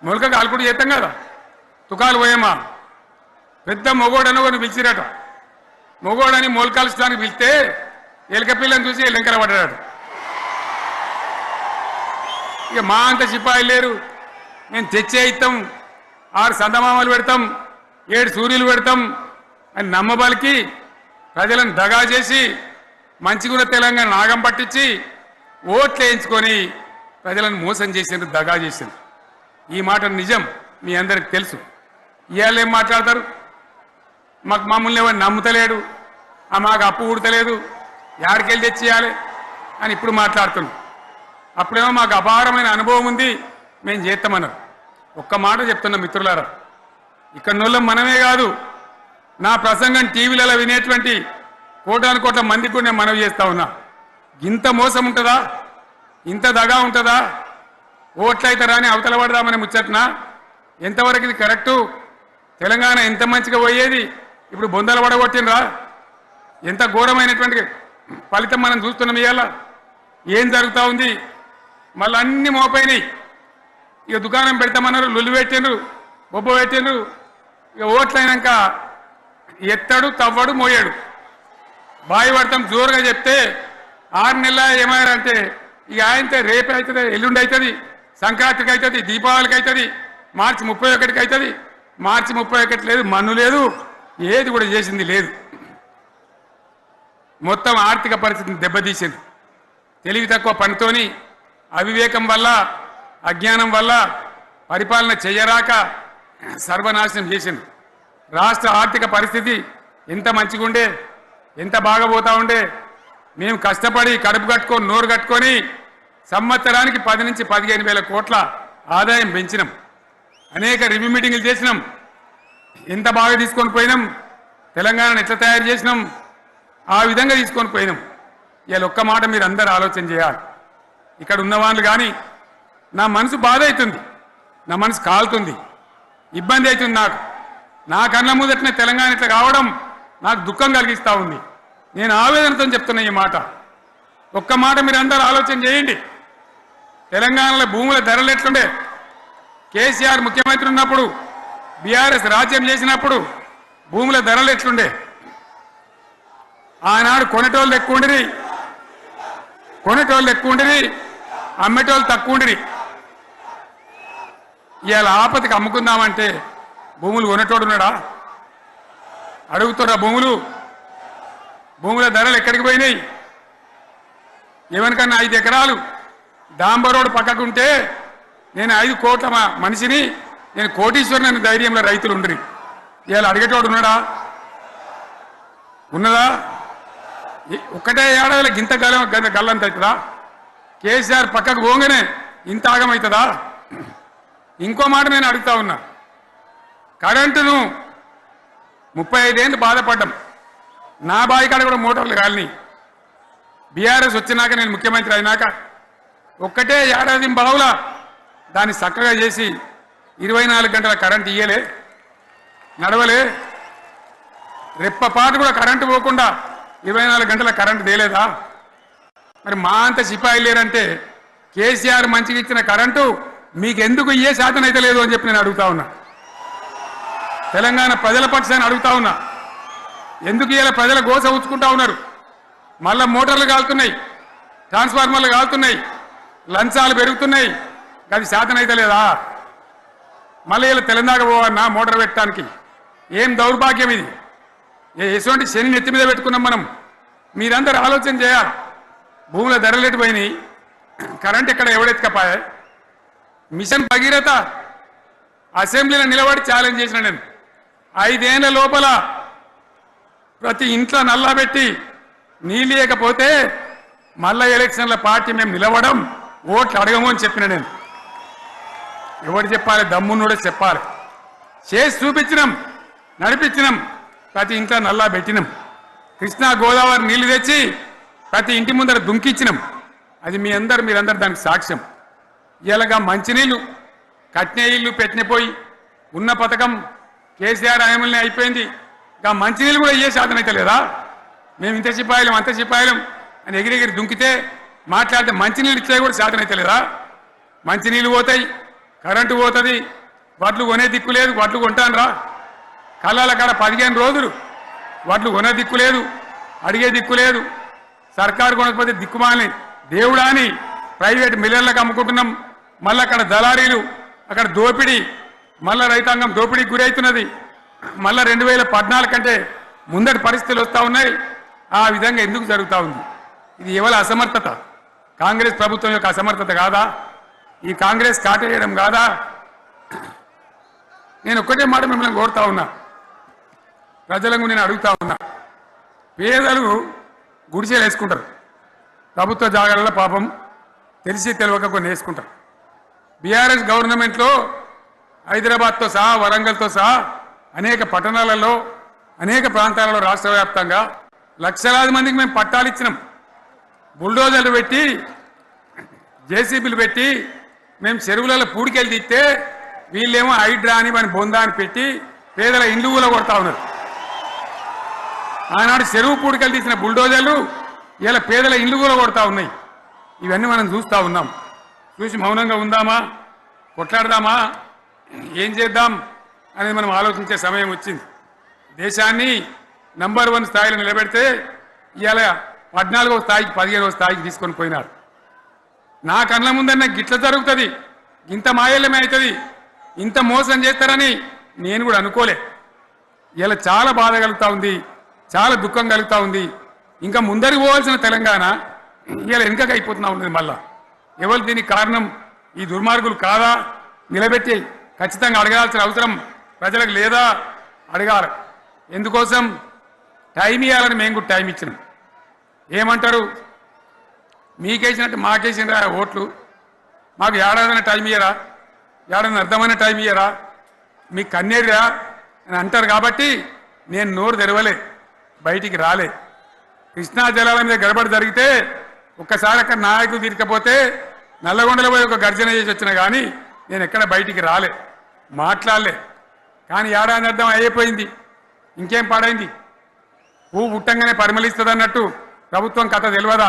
మొలకకు అలుకుడు చేస్తాం కదా, తుకాలు పోయేమా పెద్ద మొగోడని కొన్ని పిలిచిరట. మొగోడని మొలకాల్చడానికి పిలిస్తే ఎలక పిల్లని చూసి ఎలంకల పడ్డాడు. ఇక మా అంత సిపాయి లేరు, మేము తెచ్చే ఇస్తాం, 6 సందమామలు పెడతాం, 7 సూర్యులు పెడతాం అని నమ్మబలికి ప్రజలను దగా చేసి మంచిగున్న తెలంగాణ నాగం పట్టించి ఓట్లు వేయించుకొని ప్రజలను మోసం చేసిండ్రు, దగా చేసిండ్రు. ఈ మాట నిజం, మీ అందరికి తెలుసు. ఇవాళ ఏం మాట్లాడతారు, మమ్మల్ని ఎవరు నమ్ముతలేడు, మాకు అప్పు ఉడతలేదు, యాడికెళ్ళి తెచ్చియాలి అని ఇప్పుడు మాట్లాడుతున్నాం. అప్పుడేమో మాకు అపారమైన అనుభవం ఉంది, మేము చేస్తామన్నారు. ఒక్క మాట చెప్తున్నాం మిత్రులారా, ఇక్కడ నోళ్ళం మనమే కాదు, నా ప్రసంగం టీవీలలో వినేటువంటి కోటాను కోట్ల మందికి కూడా నేను మనవి చేస్తా ఉన్నా. ఇంత మోసం ఉంటుందా, ఇంత దగా ఉంటుందా? ఓట్లయితారా అని అవతల పడదామని ముచ్చట్నా? ఎంతవరకు ఇది కరెక్టు? తెలంగాణ ఎంత మంచిగా పోయేది, ఇప్పుడు బొందలు పడగొట్టినరా? ఎంత ఘోరమైనటువంటి ఫలితం మనం చూస్తున్నాం. ఇవాళ ఏం జరుగుతూ ఉంది? మళ్ళీ అన్ని మోపైనాయి. ఇక దుకాణం పెడతామన్నారు, లొల్లు పెట్టిండ్రు, బొబ్బ పెట్టిండ్రు. ఇక ఓట్లయినాక ఎత్తాడు, తవ్వడు, మోయాడు. బాయి పడతాం జోరుగా చెప్తే 6 నెలల ఏమయ్యారంటే ఇక ఆయనతో రేపు అవుతుంది, ఎల్లుండి అవుతుంది, సంక్రాంతికి అవుతుంది, దీపావళికి అవుతుంది, మార్చి 31కి అవుతుంది. మార్చి 31 లేదు, మన్ను లేదు, ఏది కూడా చేసింది లేదు. మొత్తం ఆర్థిక పరిస్థితిని దెబ్బతీసింది. తెలివి తక్కువ పనితోని, అవివేకం వల్ల, అజ్ఞానం వల్ల పరిపాలన చేయరాక సర్వనాశనం చేసింది. రాష్ట్ర ఆర్థిక పరిస్థితి ఎంత మంచిగా ఉండే, ఎంత బాగా పోతా ఉండే. మేము కష్టపడి కడుపు కట్టుకొని నోరు కట్టుకొని సంవత్సరానికి 10 నుంచి 15 వేల కోట్ల ఆదాయం పెంచినాం. అనేక రివ్యూ మీటింగులు చేసినాం. ఎంత బాగా తీసుకొని పోయినాం, తెలంగాణను ఎట్లా తయారు చేసినాం, ఆ విధంగా తీసుకొని పోయినాం. ఇవాళ ఒక్క మాట మీరు అందరూ ఆలోచన చేయాలి. ఇక్కడ ఉన్న వాళ్ళు కానీ నా మనసు బాధ అవుతుంది, నా మనసు కాలుతుంది, ఇబ్బంది అవుతుంది. నా కళ్ళ ముందటనే తెలంగాణ ఇట్లా కావడం నాకు దుఃఖం కలిగిస్తూ ఉంది. నేను ఆవేదనతో చెప్తున్నా ఈ మాట. ఒక్క మాట మీరు అందరూ ఆలోచన చేయండి. తెలంగాణలో భూముల ధరలు ఎట్లుండే? కేసీఆర్ ముఖ్యమంత్రి ఉన్నప్పుడు, బీఆర్ఎస్ రాజ్యం చేసినప్పుడు భూముల ధరలు ఎట్లుండే? ఆనాడు కొనేటోళ్ళు ఎక్కువ ఉండిరి, అమ్మేటోళ్ళు తక్కువ ఉండిరి. ఇవాళ ఆపదకి అమ్ముకుందామంటే భూములు కొనేటోడు ఉన్నాడా? అడుగుతారా? భూముల ధరలు ఎక్కడికి పోయినాయి? ఎవరికన్నా 5 ఎకరాలు డాంబర్ రోడ్డు పక్కకుంటే నేను 5 కోట్ల మనిషిని, నేను కోటీశ్వరుని ధైర్యంలో రైతులు ఉండరు. ఇవాళ అడిగేటోడు ఉన్నాడా? ఉన్నదా? ఒక్కటే ఏడాదిలో గింత గల్లంత అవుతుందా? కేసీఆర్ పక్కకు పోగానే ఇంత ఆగమవుతుందా? ఇంకో మాట నేను అడుగుతా ఉన్నా. కరెంటును 35 ఏళ్ళు బాధపడ్డాం. నా బావి కాడ కూడా మోటార్లు కాలిని. బీఆర్ఎస్ వచ్చినాక, నేను ముఖ్యమంత్రి అయినాక ఒక్కటే ఏడాది బావులా దాన్ని చక్కగా చేసి 24 గంటల కరెంటు ఇయ్యలే, నడవలే. రెప్పపాటు కూడా కరెంటు పోకుండా 24 గంటల కరెంటు తేలేదా? మరి మా అంత సిపాయి లేరంటే కేసీఆర్ మంచిగా ఇచ్చిన కరెంటు మీకెందుకు ఇయ్యే శాతం అయితే లేదు అని చెప్పి నేను అడుగుతా ఉన్నా. తెలంగాణ ప్రజల పక్షాన్ని అడుగుతా ఉన్నా. ఎందుకు ఇలా ప్రజల గోస ఉంచుకుంటా ఉన్నారు? మళ్ళా మోటార్లు కాలుతున్నాయి, ట్రాన్స్ఫార్మర్లు కాలుతున్నాయి, లంచాలు పెరుగుతున్నాయి. అది శాతనైతే లేదా? మళ్ళీ ఇలా తెలంగాణ పోవన్నా మోటార్ పెట్టడానికి? ఏం దౌర్భాగ్యం ఇది! ఎటువంటి శని నెత్తి మీద పెట్టుకున్నాం మనం. మీరందరూ ఆలోచన చేయాలి. భూముల ధరలు పోయినాయి, కరెంట్ ఎక్కడ ఎవడెత్తుకపోయా? మిషన్ భగీరథ అసెంబ్లీలో నిలబడి ఛాలెంజ్ చేసిన నేను. 5 ఏళ్ల లోపల ప్రతి ఇంట్లో నల్లా పెట్టి నీళ్ళు లేకపోతే మళ్ళా ఎలక్షన్ల పార్టీ మేము నిలవడం, ఓట్లు అడగము అని చెప్పిన నేను. ఎవరు చెప్పాలి? దమ్మున్నోడే చెప్పాలి. చేసి చూపించినాం, నడిపించినాం, ప్రతి ఇంట్లో నల్లా పెట్టినాం. కృష్ణా గోదావరి నీళ్లు తెచ్చి ప్రతి ఇంటి ముందర దుంకిచ్చినాం. అది మీరందరూ దానికి సాక్ష్యం. ఇలాగా మంచినీళ్ళు కట్టిన ఇల్లు పెట్టిన పోయి ఉన్న పథకం కేసీఆర్ ఆయమల్ని అయిపోయింది. ఇంకా మంచినీళ్ళు కూడా ఏ సాధన అయితే లేదా? మేము ఇంత సిపాయిలం అంత సిపాయిలం అని ఎగిరెగిరి దుంకితే మాట్లాడితే మంచినీళ్ళు ఇచ్చే కూడా సాధన అయితే లేదా? మంచినీళ్ళు పోతాయి, కరెంటు పోతుంది, వడ్లు కొనే దిక్కు లేదు. వడ్లు కొంటాను రా, కళ్ళాల కాడ 15 రోజులు వడ్లు కొనే దిక్కు లేదు, అడిగే దిక్కు లేదు. సర్కారు కొనకపోతే దిక్కుమాలని దేవుడా అని ప్రైవేట్ మిల్లర్లకు అమ్ముకుంటున్నాం. మళ్ళీ అక్కడ దళారీలు, అక్కడ దోపిడీ, మళ్ళీ రైతాంగం దోపిడీకి గురవుతున్నది. మళ్ళీ 2014 కంటే ముందటి పరిస్థితులు వస్తూ ఉన్నాయి. ఆ విధంగా ఎందుకు జరుగుతూ ఉంది? ఇది ఎవరి అసమర్థత? కాంగ్రెస్ ప్రభుత్వం యొక్క అసమర్థత కాదా? ఈ కాంగ్రెస్ కాటేయడం కాదా? నేను ఒక్కటే మాట మిమ్మల్ని కోరుతా ఉన్నా, ప్రజలకు నేను అడుగుతా ఉన్నా. పేదలు గుడిసెలు వేసుకుంటారు, ప్రభుత్వ జాగాలలో పాపం తెలిసి తెలియక కొన్ని వేసుకుంటారు. బీఆర్ఎస్ గవర్నమెంట్లో హైదరాబాద్తో సహా, వరంగల్తో సహా అనేక పట్టణాలలో, అనేక ప్రాంతాలలో రాష్ట్ర వ్యాప్తంగా లక్షలాది మందికి మేము పట్టాలు ఇచ్చినాం. బుల్డోజర్లు పెట్టి, జేసీబీలు పెట్టి మేము చెరువులలో పూడికెళ్ళి తీస్తే వీళ్ళేమో హైడ్రా అని మన బొందా అని పెట్టి పేదల ఇండ్లు కూడా కొడతా ఉన్నారు. ఆనాడు చెరువు పూడికెళ్ళి తీసిన బుల్డోజర్లు ఇలా పేదల ఇండ్లు కూడా కొడతా ఉన్నాయి. ఇవన్నీ మనం చూస్తూ ఉన్నాం. చూసి మౌనంగా ఉందామా, కొట్లాడదామా, ఏం చేద్దాం అనేది మనం ఆలోచించే సమయం వచ్చింది. దేశాన్ని నంబర్ 1 స్థాయిలో నిలబెడితే ఇవాళ 14వ స్థాయికి 15వ స్థాయికి తీసుకొని పోయినారు. నా కళ్ళ ముందన్న గిట్ల జరుగుతుంది, ఇంత మాయల్యమే అవుతుంది, ఇంత మోసం చేస్తారని నేను కూడా అనుకోలే. ఇలా చాలా బాధ కలుగుతూ ఉంది, చాలా దుఃఖం కలుగుతూ ఉంది. ఇంకా ముందరికి పోవాల్సిన తెలంగాణ ఇలా వెనుకగా అయిపోతున్నా ఉన్నది. మళ్ళా ఎవరు దీనికి కారణం? ఈ దుర్మార్గులు కాదా? నిలబెట్టి ఖచ్చితంగా అడగాల్సిన అవసరం ప్రజలకు లేదా? అడగాలి. ఎందుకోసం? టైం ఇవ్వాలని మేము కూడా టైం ఇచ్చినాం. ఏమంటారు? మీకేసినట్టు మాకేసిన ఓట్లు, మాకు ఏడాదైనా టైం ఇయ్యరా? ఏడాది అర్థమైన టైం ఇయ్యరా? మీకు కన్నేరిరా అని అంటారు. కాబట్టి నేను నోరు తెరవలే, బయటికి రాలే. కృష్ణా జలాల మీద గడబడి జరిగితే ఒక్కసారి అక్కడ నాయకులు తీరకపోతే నల్లగొండలో పోయి ఒక గర్జన చేసి వచ్చినా కానీ నేను ఎక్కడ బయటికి రాలే, మాట్లాడలే. కానీ ఏడాది అర్థం అయిపోయింది, ఇంకేం పాడైంది? పువ్వు పుట్టంగానే పరిమళిస్తుంది అన్నట్టు ప్రభుత్వం కథ తెలియదా?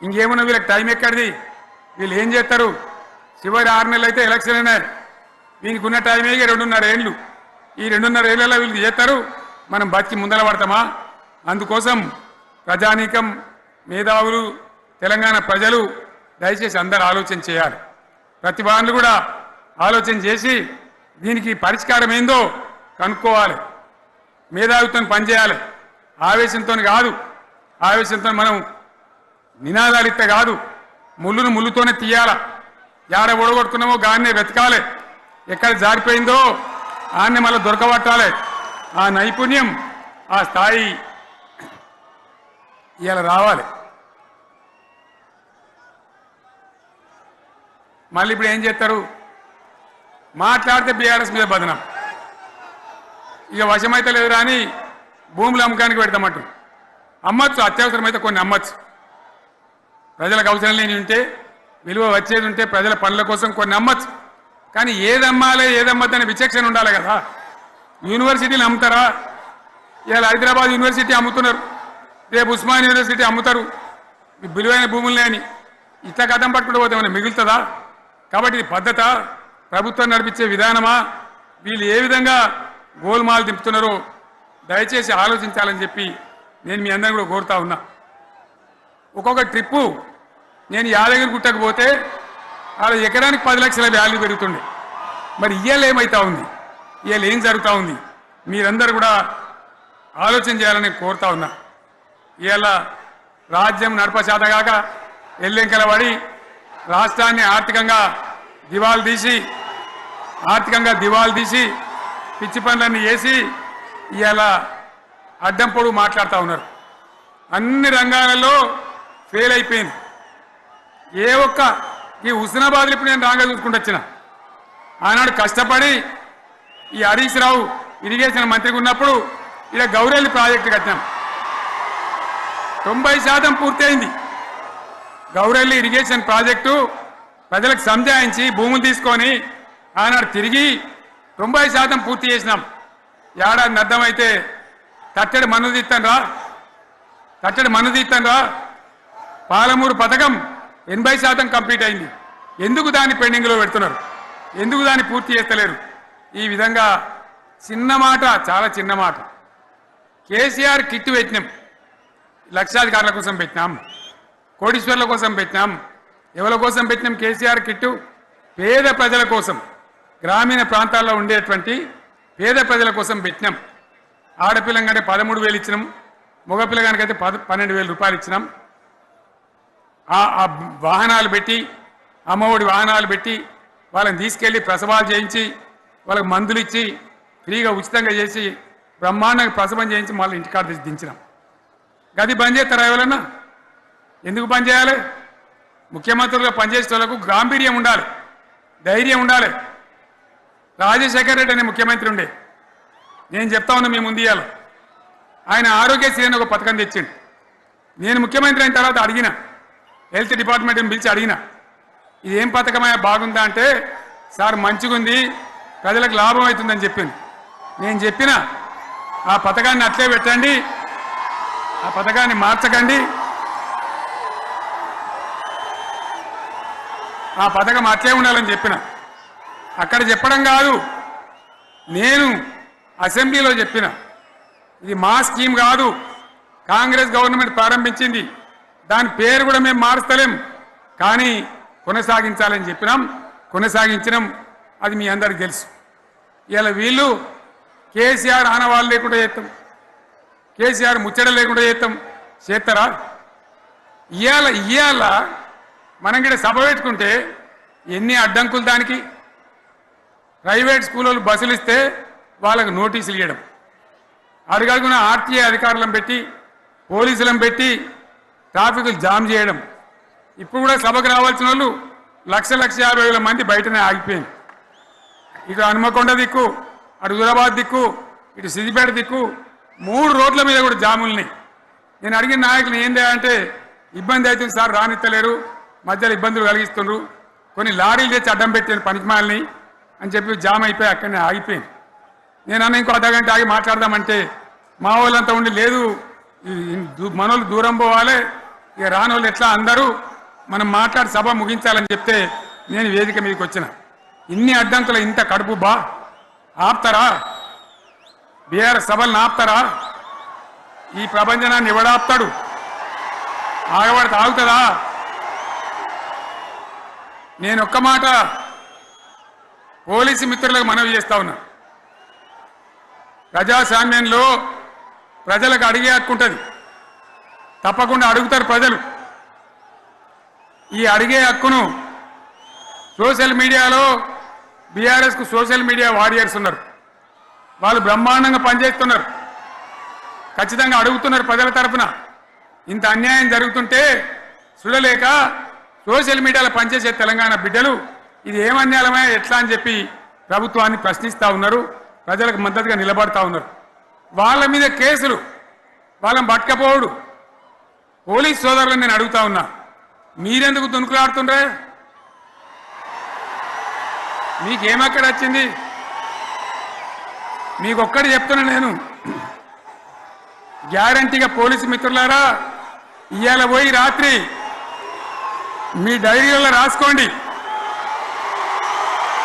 ఇంకేమున్నా వీళ్ళకి టైం ఎక్కడిది? వీళ్ళు ఏం చేస్తారు? చివరి 6 నెలలు అయితే ఎలక్షన్ అయినాయి. వీనికి ఉన్న టైమే 2.5 ఏళ్ళు. ఈ 2.5 ఏళ్లలో వీళ్ళు చేస్తారు, మనం బతికి ముందర పడతామా? అందుకోసం ప్రజానీకం, మేధావులు, తెలంగాణ ప్రజలు దయచేసి అందరూ ఆలోచన చేయాలి. ప్రతి వాళ్ళు కూడా ఆలోచన చేసి దీనికి పరిష్కారం ఏందో కనుక్కోవాలి. మేధావితో పనిచేయాలి, ఆవేశంతో కాదు. ఆవేశంతో మనం నినాదాలు ఇస్తే కాదు, ముళ్ళును ముళ్ళుతోనే తీయాల. యాడ ఒడగొట్టుకున్నామో గాన్నే వెతకాలి, ఎక్కడ జారిపోయిందో ఆన్నే మళ్ళీ దొరకబట్టాలి. ఆ నైపుణ్యం, ఆ స్థాయి ఇలా రావాలి. మళ్ళీ ఇప్పుడు ఏం చేస్తారు? మాట్లాడితే బీఆర్ఎస్ మీద బదనం. ఇక వశమైతే లేదు రాని భూములు అమ్మకానికి పెడతామంటారు. అమ్మచ్చు, అత్యవసరమైతే కొన్ని అమ్మచ్చు. ప్రజలకు అవసరం లేని ఉంటే, విలువ వచ్చేది ఉంటే, ప్రజల పనుల కోసం కొన్ని అమ్మచ్చు. కానీ ఏదమ్మాలి ఏదమ్మద్దని విచక్షణ ఉండాలి కదా. యూనివర్సిటీలు అమ్ముతారా? ఇవాళ హైదరాబాద్ యూనివర్సిటీ అమ్ముతున్నారు, రేపు ఉస్మాన్ యూనివర్సిటీ అమ్ముతారు. విలువైన భూములనే అని ఇట్లా కథం పట్టుకుంటూ పోతే మనం మిగులుతుందా? కాబట్టి ఇది పద్ధత, ప్రభుత్వం నడిపించే విధానమా? వీళ్ళు ఏ విధంగా గోల్మాలు దింపుతున్నారో దయచేసి ఆలోచించాలని చెప్పి నేను మీ అందరిని కూడా కోరుతా ఉన్నా. ఒక్కొక్క ట్రిప్పు నేను యాదగిరి గుట్టకు పోతే అలా ఎకరానికి 10 లక్షల వాల్యూ పెరుగుతుండే. మరి ఇవాళ ఏమవుతా ఉంది, ఇవాళ ఏం జరుగుతూ ఉంది, మీరందరూ కూడా ఆలోచన చేయాలని కోరుతా ఉన్నా. ఇవాళ రాజ్యం నడపశాతగాక ఎల్లెంకల పడి రాష్ట్రాన్ని ఆర్థికంగా దివాలు తీసి పిచ్చి పనులన్నీ వేసి ఇవాళ అడ్డం పొడుగు మాట్లాడుతూ ఉన్నారు. అన్ని రంగాలలో ఫెయిల్ అయిపోయింది. ఏ ఒక్క ఈ హుస్నాబాద్లో ఇప్పుడు నేను రాగా చూసుకుంటూ వచ్చిన ఆనాడు కష్టపడి ఈ హరీష్ రావు ఇరిగేషన్ మంత్రిగా ఉన్నప్పుడు ఇలా గౌరెల్లి ప్రాజెక్టు కట్టినాం. 90% పూర్తయింది. గౌరెల్లి ఇరిగేషన్ ప్రాజెక్టు ప్రజలకు సంజాయించి భూములు తీసుకొని ఆనాడు తిరిగి 90% పూర్తి చేసినాం. ఏడాది అర్థమైతే తట్టడి మన్ను తీస్తాను రా పాలమూరు పథకం 80% కంప్లీట్ అయింది. ఎందుకు దాన్ని పెండింగ్లో పెడుతున్నారు, ఎందుకు దాన్ని పూర్తి చేస్తలేరు? ఈ విధంగా చిన్న మాట, చాలా చిన్న మాట. కేసీఆర్ కిట్ పెట్టినాం, లక్షాధికారుల కోసం పెట్టినాం, కోటీశ్వర్ల కోసం పెట్టినాం. ఎవరి కోసం పెట్టినాం కేసీఆర్ కిట్టు? పేద ప్రజల కోసం, గ్రామీణ ప్రాంతాల్లో ఉండేటువంటి పేద ప్రజల కోసం పెట్టినాం. ఆడపిల్లగానే 13,000 ఇచ్చినాం, మగపిల్లగానికైతే 12,000 రూపాయలు ఇచ్చినాం. ఆ వాహనాలు పెట్టి, అమ్మఒడి వాహనాలు పెట్టి వాళ్ళని తీసుకెళ్ళి ప్రసవాలు చేయించి వాళ్ళకి మందులు ఇచ్చి ఫ్రీగా ఉచితంగా చేసి బ్రహ్మాండంగా ప్రసవం చేయించి మళ్ళీ ఇంటికాడ తెచ్చి దించినాం. గది బంద్ చేస్తారా ఎవరన్నా? ఎందుకు బంద్ చేయాలి? ముఖ్యమంత్రులుగా పనిచేసే వాళ్ళకు గాంభీర్యం ఉండాలి, ధైర్యం ఉండాలి. రాజశేఖర్ రెడ్డి అనే ముఖ్యమంత్రి ఉండే, నేను చెప్తా ఉన్నా మీ ముందు ఇయ్యాలి. ఆయన ఆరోగ్యశ్రీ అని ఒక పథకం తెచ్చిండు. నేను ముఖ్యమంత్రి అయిన తర్వాత అడిగిన, హెల్త్ డిపార్ట్మెంట్ని పిలిచి అడిగిన, ఇదేం పథకమయ్యా బాగుందా అంటే, సార్ మంచిగుంది, ప్రజలకు లాభం అవుతుందని చెప్పింది. నేను చెప్పిన ఆ పథకాన్ని అట్లే పెట్టండి, ఆ పథకాన్ని మార్చకండి, ఆ పథకం అట్లే ఉండాలని చెప్పిన. అక్కడ చెప్పడం కాదు, నేను అసెంబ్లీలో చెప్పిన, ఇది మా స్కీమ్ కాదు, కాంగ్రెస్ గవర్నమెంట్ ప్రారంభించింది, దాని పేరు కూడా మేము మారుస్తలేం, కానీ కొనసాగించాలని చెప్పినాం, కొనసాగించినాం. అది మీ అందరికి తెలుసు. ఇలా వీళ్ళు కేసీఆర్ ఆనవాళ్ళు లేకుండా కేసీఆర్ ముచ్చట లేకుండా చేస్తారా? ఇవాళ మనం కూడా సభ పెట్టుకుంటే ఎన్ని అడ్డంకులు దానికి. ప్రైవేట్ స్కూళ్ళు బస్సులు ఇస్తే వాళ్ళకు నోటీసులు ఇవ్వడం, అడుగడుగున ఆర్టీఏ అధికారులను పెట్టి పోలీసులను పెట్టి ట్రాఫిక్లు జామ్ చేయడం. ఇప్పుడు కూడా సభకు రావాల్సిన వాళ్ళు 1,50,000 మంది బయటనే ఆగిపోయింది. ఇటు హనుమకొండ దిక్కు, అటు హుజరాబాద్ దిక్కు, ఇటు సిద్దిపేట దిక్కు 3 రోడ్ల మీద కూడా జాములున్నాయి. నేను అడిగిన నాయకులు ఏంది అంటే, ఇబ్బంది అవుతుంది సార్, రానిత్తలేరు, మధ్యలో ఇబ్బందులు కలిగిస్తున్నారు, కొన్ని లారీలు తెచ్చి అడ్డం పెట్టాను పనికిమాలని అని చెప్పి జామ్ అయిపోయి అక్కడనే ఆగిపోయింది. నేను అన్న ఇంకో అర్ధగంట ఆగి మాట్లాడదామంటే మా వాళ్ళంతా ఉండి, లేదు మనోళ్ళు దూరం పోవాలి, ఇక రానోళ్ళు ఎట్లా అందరూ మనం మాట్లాడి సభ ముగించాలని చెప్తే నేను వేదిక మీదకి వచ్చిన. ఇన్ని అడ్డంకులు, ఇంత కడుపు ఆపుతారా? బీఆర్ఎస్ సభలను ఆపుతారా? ఈ ప్రపంచనాన్ని ఎవడాపుతాడు? ఆగబడితే ఆగుతుందా? నేను ఒక్క మాట పోలీసు మిత్రులకు మనవి చేస్తా ఉన్నా. ప్రజాస్వామ్యంలో ప్రజలకు అడిగే హక్కు ఉంటుంది, తప్పకుండా అడుగుతారు ప్రజలు. ఈ అడిగే హక్కును సోషల్ మీడియాలో బీఆర్ఎస్కు సోషల్ మీడియా వారియర్స్ ఉన్నారు, వాళ్ళు బ్రహ్మాండంగా పనిచేస్తున్నారు, ఖచ్చితంగా అడుగుతున్నారు ప్రజల తరఫున. ఇంత అన్యాయం జరుగుతుంటే చూడలేక సోషల్ మీడియాలో పనిచేసే తెలంగాణ బిడ్డలు ఇది ఏమన్యాయమే ఎట్లా అని చెప్పి ప్రభుత్వాన్ని ప్రశ్నిస్తూ ఉన్నారు, ప్రజలకు మద్దతుగా నిలబడతా ఉన్నారు. వాళ్ళ మీద కేసులు, వాళ్ళని పట్టుకపోవడు. పోలీస్ సోదరులను నేను అడుగుతా ఉన్నా, మీరెందుకు దునుకులాడుతుండ్రే? మీకేమక్కడ వచ్చింది? మీకొక్కటి చెప్తున్నా నేను, గ్యారంటీగా పోలీసు మిత్రులారా, ఇవాళ పోయి రాత్రి మీ డైరీలలో రాసుకోండి,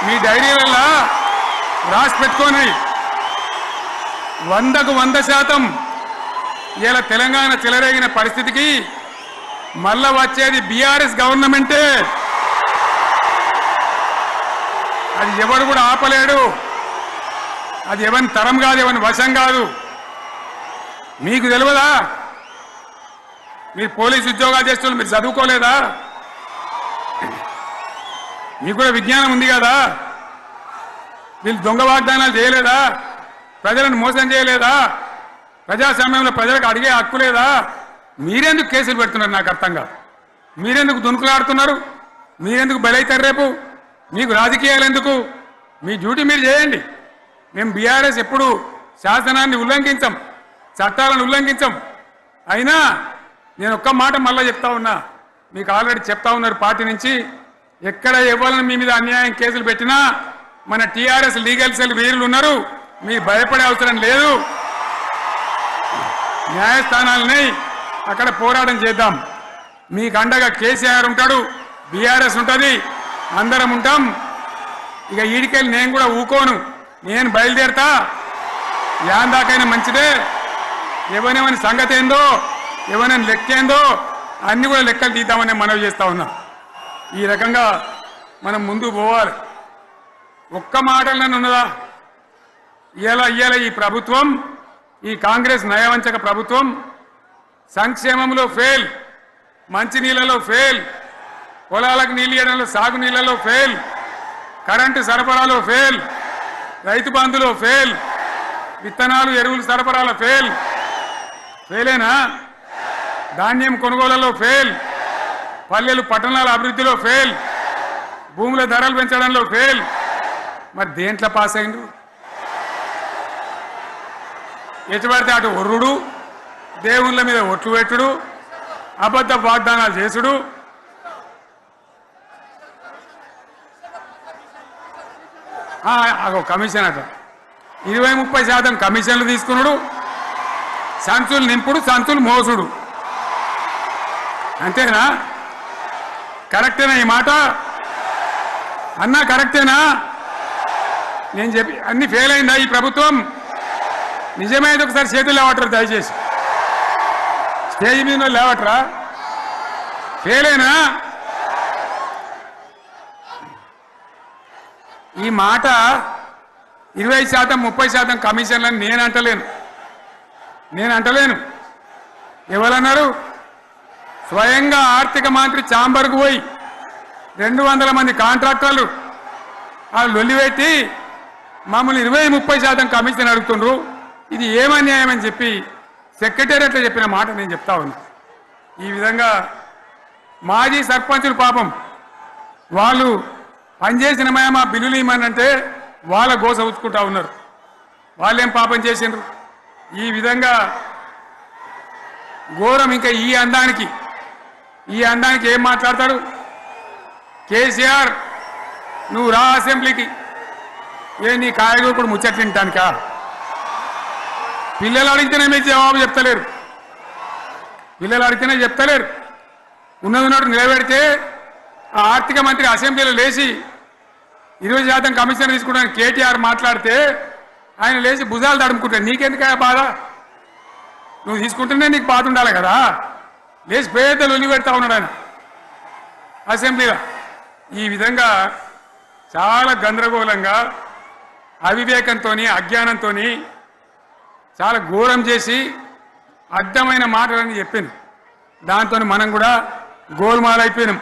మీ డైరీలలో రాసి పెట్టుకోండి. 100కు 100% ఇలా తెలంగాణ చెలరేగిన పరిస్థితికి మళ్ళా వచ్చేది బీఆర్ఎస్ గవర్నమెంటే. అది ఎవరు కూడా ఆపలేడు. అది ఎవరి తరం కాదు, ఎవరి వశం కాదు. మీకు తెలియదా? మీరు పోలీసు ఉద్యోగాలు చేస్తున్నారు, మీరు చదువుకోలేదా? మీకు కూడా విజ్ఞానం ఉంది కదా? వీళ్ళు దొంగ వాగ్దానాలు చేయలేదా? ప్రజలను మోసం చేయలేదా? ప్రజాస్వామ్యంలో ప్రజలకు అడిగే హక్కు లేదా? మీరెందుకు కేసులు పెడుతున్నారు? నాకు అర్థం కాదు. మీరెందుకు దునుకులాడుతున్నారు? మీరెందుకు బలైతారు? రేపు మీకు రాజకీయాలు ఎందుకు? మీ డ్యూటీ మీరు చేయండి. మేము బీఆర్ఎస్ ఎప్పుడు శాసనాన్ని ఉల్లంఘించం, చట్టాలను ఉల్లంఘించం. అయినా నేను ఒక్క మాట మళ్ళీ చెప్తా ఉన్నా, మీకు ఆల్రెడీ చెప్తా ఉన్నారు పార్టీ నుంచి, ఎక్కడ ఎవరిని మీ మీద అన్యాయం కేసులు పెట్టినా మన టీఆర్ఎస్ లీగల్ సెల్ వీరులు ఉన్నారు. మీరు భయపడే అవసరం లేదు. న్యాయస్థానాలని అక్కడ పోరాటం చేద్దాం. మీకు అండగా కేసీఆర్ ఉంటాడు, బీఆర్ఎస్ ఉంటుంది, అందరం ఉంటాం. ఇక ఈడికెళ్ళి నేను కూడా ఊకోను. నేను బయలుదేరతా. యాన్ దాకైనా మంచిదే. ఎవరెవరి సంగతి ఏందో, ఎవరైనా లెక్క ఏందో అన్ని కూడా లెక్కలు తీద్దామని మనవి చేస్తా ఉన్నా. ఈ రకంగా మనం ముందుకు పోవాలి. ఒక్క మాటలనే ఉన్నదా? ఇవాళ ఈ ప్రభుత్వం, ఈ కాంగ్రెస్ నయవంచక ప్రభుత్వం సంక్షేమంలో ఫెయిల్, మంచినీళ్ళలో ఫెయిల్, పొలాలకు నీళ్ళు ఇవ్వడంలో, సాగు నీళ్లలో ఫెయిల్, కరెంటు సరఫరాలో ఫెయిల్, రైతు బంధులో ఫెయిల్, విత్తనాలు ఎరువులు సరఫరాలో ఫెయిలేనా? ధాన్యం కొనుగోళ్లలో ఫెయిల్, పల్లెలు పట్టణాల అభివృద్ధిలో ఫెయిల్, భూముల ధరలు పెంచడంలో ఫెయిల్. మరి దేంట్లో పాస్ అయిండు? ఎటు పడితే అటు ఒర్రుడు, దేవుళ్ళ మీద ఒట్లు పెట్టుడు, అబద్ధ వాగ్దానాలు చేసుడు. కమిషన్ అట 20-30% కమిషన్లు తీసుకున్నాడు, సంచులు నింపుడు, సంచులు మోసుడు. అంతేనా? కరెక్టేనా ఈ మాట? అన్నా కరెక్టేనా? నేను చెప్పి అన్ని ఫెయిల్ అయిందా ఈ ప్రభుత్వం? నిజమైతే ఒకసారి చేతులు లేవటరు దయచేసి. స్టేజ్ మీద లేవటరా? ఫెయిలేనా? ఈ మాట 20%-30% కమిషన్లని నేను అంటలేను. ఎవరన్నారు? స్వయంగా ఆర్థిక మంత్రి ఛాంబర్కు పోయి 200 మంది కాంట్రాక్టర్లు వాళ్ళు లొల్లిపెట్టి మమ్మల్ని 20-30% కమిషన్ అడుగుతుండ్రు, ఇది ఏమన్యాయం అని చెప్పి సెక్రటేరియట్లో చెప్పిన మాట నేను చెప్తా ఉన్నా. ఈ విధంగా మాజీ సర్పంచులు పాపం వాళ్ళు పనిచేసిన మా బిల్లులు ఇవ్వమంటే వాళ్ళ గోస ఉచ్చుకుంటా ఉన్నారు. వాళ్ళేం పాపం చేసిండ్రు? ఈ విధంగా ఘోరం. ఇంకా ఈ అందానికి ఏం మాట్లాడతాడు? కేసీఆర్ నువ్వు రా అసెంబ్లీకి. నీ కాయగూకుడు ముచ్చట్లు తింటానికా? పిల్లలు అడిగితేనే మీరు జవాబు చెప్తలేరు. ఉన్నట్టు నిలబెడితే ఆ ఆర్థిక మంత్రి అసెంబ్లీలో లేచి 20% కమిషన్ తీసుకుంటాను కేటీఆర్ మాట్లాడితే ఆయన లేచి భుజాలు తడుముకుంటాడు. నీకెందుకు బాధ? నువ్వు తీసుకుంటేనే నీకు బాధ ఉండాలి కదా. లేచి పేదలు ఒలి పెడతా ఉన్నాడు ఆయన అసెంబ్లీలో. ఈ విధంగా చాలా గందరగోళంగా, అవివేకంతో, అజ్ఞానంతో చాలా ఘోరం చేసి అడ్డమైన మాటలని చెప్పింది. దాంతో మనం కూడా గోల్మాలైపోయినాం.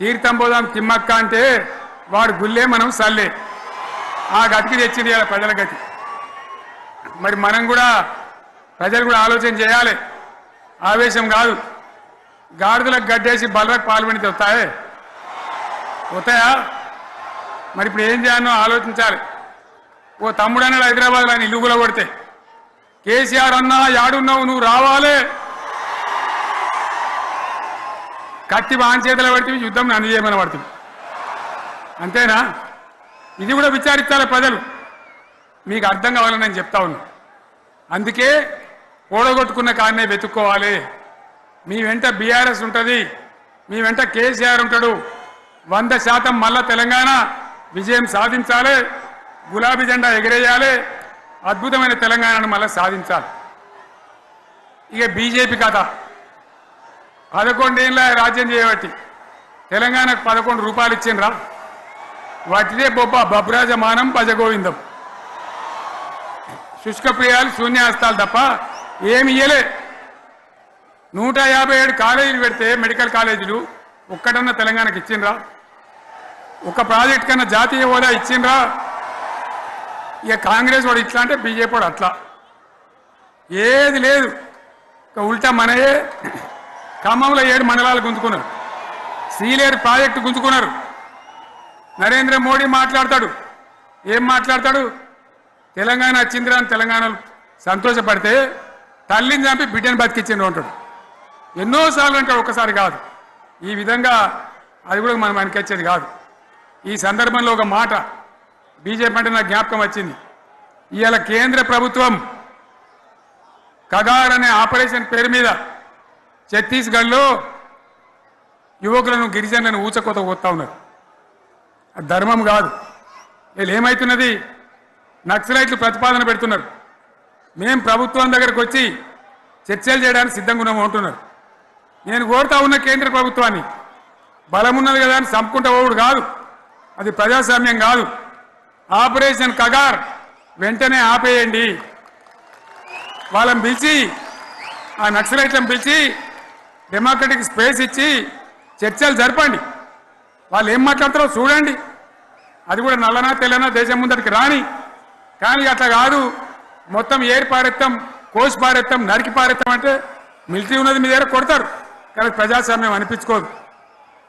తీర్థం పోదాం తిమ్మక్క అంటే వాడు గుల్లే, మనం సల్లే. ఆ గతికి తెచ్చింది ఇలా ప్రజల గతి. మరి మనం కూడా, ప్రజలు కూడా ఆలోచన చేయాలి. ఆవేశం కాదు. గాడిదలకు గడ్డేసి బలరకు పాల్పడితే వస్తాయా? మరి ఇప్పుడు ఏం చేయాలో ఆలోచించాలి. ఓ తమ్ముడు అన్నాడు హైదరాబాద్లో, ఆయన ఇల్లు కూడా కొడితే, కేసీఆర్ అన్నా యాడున్నావు, నువ్వు రావాలి. కత్తి బాంచేతలు పడితే యుద్ధం నన్ను చేయమని పడుతుంది. అంతేనా? ఇది కూడా విచారించాలి ప్రజలు. మీకు అర్థం కావాలని నేను చెప్తా ఉన్నా. అందుకే ఓడగొట్టుకున్న కాడనే వెతుక్కోవాలి. మీ వెంట బీఆర్ఎస్ ఉంటుంది, మీ వెంట కేసీఆర్ ఉంటాడు. 100% మళ్ళా తెలంగాణ విజయం సాధించాలి, గులాబీ జెండా ఎగిరేయాలి. అద్భుతమైన తెలంగాణను మళ్ళీ సాధించాలి. ఇక బీజేపీ కథ 11 ఏళ్ళ రాజ్యం చేయబట్టి తెలంగాణకు 11 రూపాయలు ఇచ్చిండ్రా? వాటిదే బబ్రాజమానం భజగోవిందం, శుష్కప్రియాలు శూన్యాస్తాలు తప్ప ఏమి ఇయ్యలే. 157 కాలేజీలు పెడితే మెడికల్ కాలేజీలు ఒక్కటన్నా తెలంగాణకు ఇచ్చిండ్రా? ఒక ప్రాజెక్ట్ కన్నా జాతీయ హోదా ఇచ్చిండ్రా? ఇక కాంగ్రెస్ వాడు ఇట్లా అంటే బీజేపీ వాడు అట్లా, ఏది లేదు. ఇక ఉల్టా మనయే ఖమ్మంలో 7 మండలాలు గుంజుకున్నారు, సీలేరు ప్రాజెక్టు గుంజుకున్నారు. నరేంద్ర మోడీ మాట్లాడతాడు, ఏం మాట్లాడతాడు? తెలంగాణ వచ్చిందిరా అని తెలంగాణలో సంతోషపడితే తల్లిని చంపి బిడ్డను బతికిచ్చిండ్రు అంటాడు. ఎన్నోసార్లు అంటాడు, ఒక్కసారి కాదు. ఈ విధంగా అది కూడా మనం అనిపించేది కాదు. ఈ సందర్భంలో ఒక మాట బీజేపీ అంటే నాకు జ్ఞాపకం వచ్చింది. ఇవాళ కేంద్ర ప్రభుత్వం కగార్ అనే ఆపరేషన్ పేరు మీద ఛత్తీస్గఢ్లో యువకులను గిరిజనులను ఊచకోత పోతా ఉన్నారు. అది ధర్మం కాదు. వీళ్ళు ఏమవుతున్నది? నక్సలైట్లు ప్రతిపాదన పెడుతున్నారు, మేము ప్రభుత్వం దగ్గరకు వచ్చి చర్చలు చేయడానికి సిద్ధంగా ఉన్నాము అంటున్నారు. నేను కోరుతా ఉన్న కేంద్ర ప్రభుత్వాన్ని, బలమున్నది కదా అని చంపుకుంటా పోవుడు కాదు, అది ప్రజాస్వామ్యం కాదు. ఆపరేషన్ కగార్ వెంటనే ఆపేయండి. వాళ్ళని పిలిచి, ఆ నక్సలైట్లను పిలిచి డెమోక్రటిక్ స్పేస్ ఇచ్చి చర్చలు జరపండి. వాళ్ళు ఏం మాట్లాడతారో చూడండి. అది కూడా నల్లనా తెల్లనా దేశం ముందరికి రాని. కానీ అట్లా కాదు, మొత్తం ఏరి పారెత్తాం, కోసి పారెత్తాం, నరికి పారెత్తాం అంటే మిలిటరీ ఉన్నది మీ దగ్గర కొడతారు. కానీ ప్రజాస్వామ్యం అనిపించుకోదు.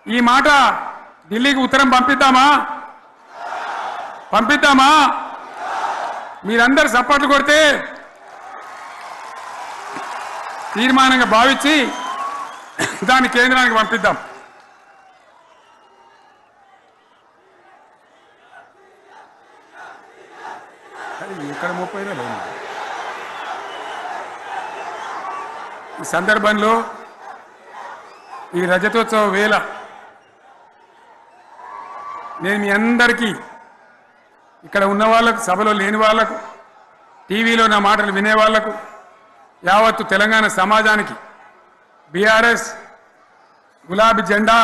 ఈ మాట ఢిల్లీకి ఉత్తరం పంపిద్దామా? మీరందరూ సపోర్ట్లు కొడితే తీర్మానంగా భావించి దాన్ని కేంద్రానికి పంపిద్దాం. ఇక్కడ 30 లేదు. ఈ సందర్భంలో ఈ రజతోత్సవ వేళ నేను మీ అందరికీ, ఇక్కడ ఉన్న వాళ్ళకు, సభలో లేని వాళ్లకు, టీవీలో నా మాటలు వినే వాళ్లకు, యావత్తు తెలంగాణ సమాజానికి బీఆర్ఎస్ గులాబీ జెండా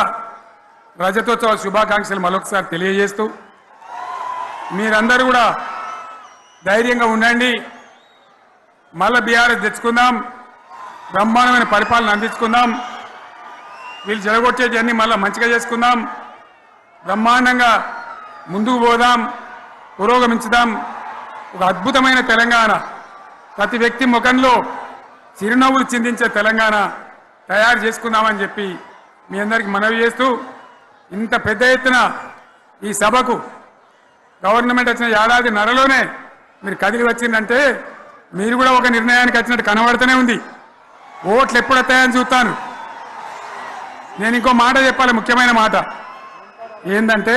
రజతోత్సవ శుభాకాంక్షలు మరొకసారి తెలియజేస్తూ, మీరందరూ కూడా ధైర్యంగా ఉండండి. మళ్ళీ బీఆర్ఎస్ తెచ్చుకుందాం, బ్రహ్మాండమైన పరిపాలన అందించుకుందాం. వీళ్ళు జరగొచ్చేటివన్నీ మళ్ళీ మంచిగా చేసుకుందాం, బ్రహ్మాండంగా ముందుకు పోదాం, పురోగమించుదాం. ఒక అద్భుతమైన తెలంగాణ, ప్రతి వ్యక్తి ముఖంలో చిరునవ్వులు చిందించే తెలంగాణ తయారు చేసుకుందామని చెప్పి మీ అందరికీ మనవి చేస్తూ, ఇంత పెద్ద ఎత్తున ఈ సభకు గవర్నమెంట్ వచ్చిన ఏడాది నరలోనే మీరు కదిలి వచ్చిందంటే మీరు కూడా ఒక నిర్ణయానికి వచ్చినట్టు కనబడుతూనే ఉంది. ఓట్లు ఎప్పుడు వస్తాయని చూస్తాను. నేను ఇంకో మాట చెప్పాలి, ముఖ్యమైన మాట ఏంటంటే,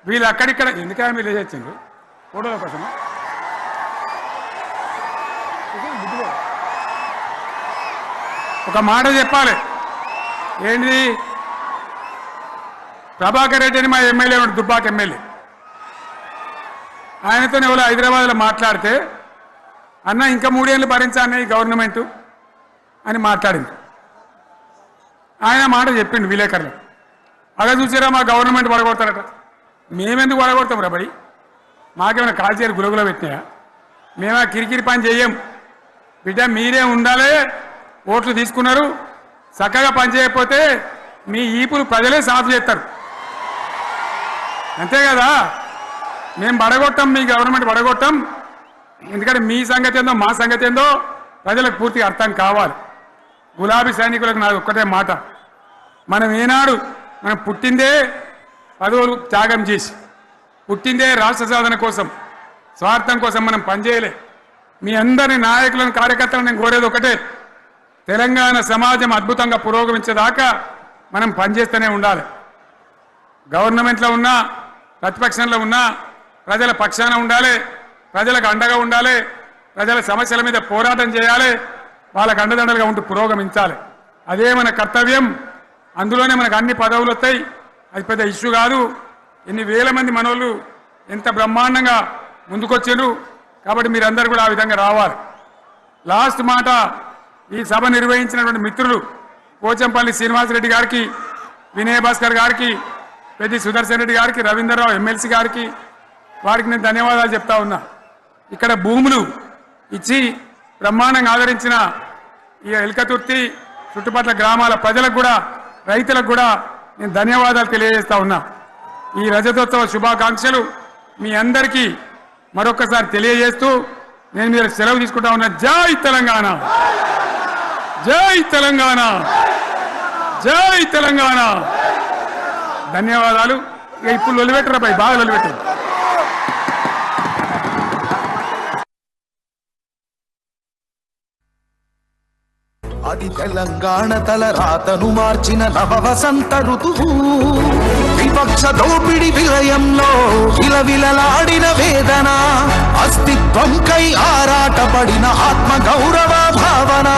వీళ్ళు అక్కడిక్కడ ఎందుకైనా మీరు లేచొచ్చిండ్రు ఫోటోల కోసం. ఒక మాట చెప్పాలి, ఏంటిది? ప్రభాకర్ రెడ్డి అని మా ఎమ్మెల్యే, దుబ్బాక ఎమ్మెల్యే, ఆయనతో ఎవరో హైదరాబాద్లో మాట్లాడితే, అన్న ఇంకా 3 ఏళ్ళు భరించాలని గవర్నమెంట్ అని మాట్లాడింది. ఆయన మాట చెప్పిండు విలేకరులు. అలా చూసారా, మా గవర్నమెంట్ పడగొడతారట. మేమెందుకు పడగొడతాం రా బడి? మాకేమైనా కాల్చేరు గులగులో పెట్టినాయా? మేమా కిరికిరి పని చెయ్యం. బిడ్డ మీరే ఉండాలి, ఓట్లు తీసుకున్నారు, చక్కగా పని చేయకపోతే మీ ఈపులు ప్రజలే సాఫ్ చేస్తారు, అంతే కదా. మేము పడగొట్టాం, మీ గవర్నమెంట్ పడగొట్టాం. ఎందుకంటే మీ సంగతి ఏందో మా సంగతి ఏందో ప్రజలకు పూర్తిగా అర్థం కావాలి. గులాబీ సైనికులకు నాది ఒక్కటే మాట, మనం ఏనాడు మనం పుట్టిందే పదవులు త్యాగం చేసి, పుట్టిందే రాష్ట్ర సాధన కోసం, స్వార్థం కోసం మనం పనిచేయలే. మీ అందరి నాయకులను, కార్యకర్తలను నేను కోరేది ఒకటే, తెలంగాణ సమాజం అద్భుతంగా పురోగమించేదాకా మనం పనిచేస్తూనే ఉండాలి. గవర్నమెంట్లో ఉన్నా, ప్రతిపక్షంలో ఉన్నా ప్రజల పక్షాన ఉండాలి, ప్రజలకు అండగా ఉండాలి, ప్రజల సమస్యల మీద పోరాటం చేయాలి, వాళ్ళకు అండదండలుగా ఉంటూ పురోగమించాలి. అదే మన కర్తవ్యం. అందులోనే మనకు అన్ని పదవులు వస్తాయి. అది పెద్ద ఇష్యూ కాదు. ఎన్ని వేల మంది మనోళ్ళు ఎంత బ్రహ్మాండంగా ముందుకొచ్చారు. కాబట్టి మీరందరూ కూడా ఆ విధంగా రావాలి. లాస్ట్ మాట, ఈ సభ నిర్వహించినటువంటి మిత్రులు పోచంపల్లి శ్రీనివాసరెడ్డి గారికి, వినయ్ భాస్కర్ గారికి, పెద్ది సుదర్శన్ రెడ్డి గారికి, రవీంద్రరావు ఎమ్మెల్సీ గారికి, వారికి నేను ధన్యవాదాలు చెప్తా ఉన్నా. ఇక్కడ భూములు ఇచ్చి బ్రహ్మాండంగా ఆదరించిన ఈ ఎల్కతుర్తి చుట్టుపక్కల గ్రామాల ప్రజలకు కూడా, రైతులకు కూడా నేను ధన్యవాదాలు తెలియజేస్తా ఉన్నా. ఈ రజతోత్సవ శుభాకాంక్షలు మీ అందరికీ మరొకసారి తెలియజేస్తూ నేను మీరు సెలవు తీసుకుంటా ఉన్నా. జై తెలంగాణ, జై తెలంగాణ, జై తెలంగాణ. ధన్యవాదాలు. ఇక ఇప్పుడు లొలిపెట్టరా పై, బాగా లొలిపెట్టారు. అది తెలంగాణ తల రాతను మార్చిన నవ వసంత ఋతువు. విపక్ష దోపిడి విలయంలో విలవిలలాడిన వేదన, అస్తిత్వం కై ఆరాటపడిన ఆత్మ గౌరవ భావన.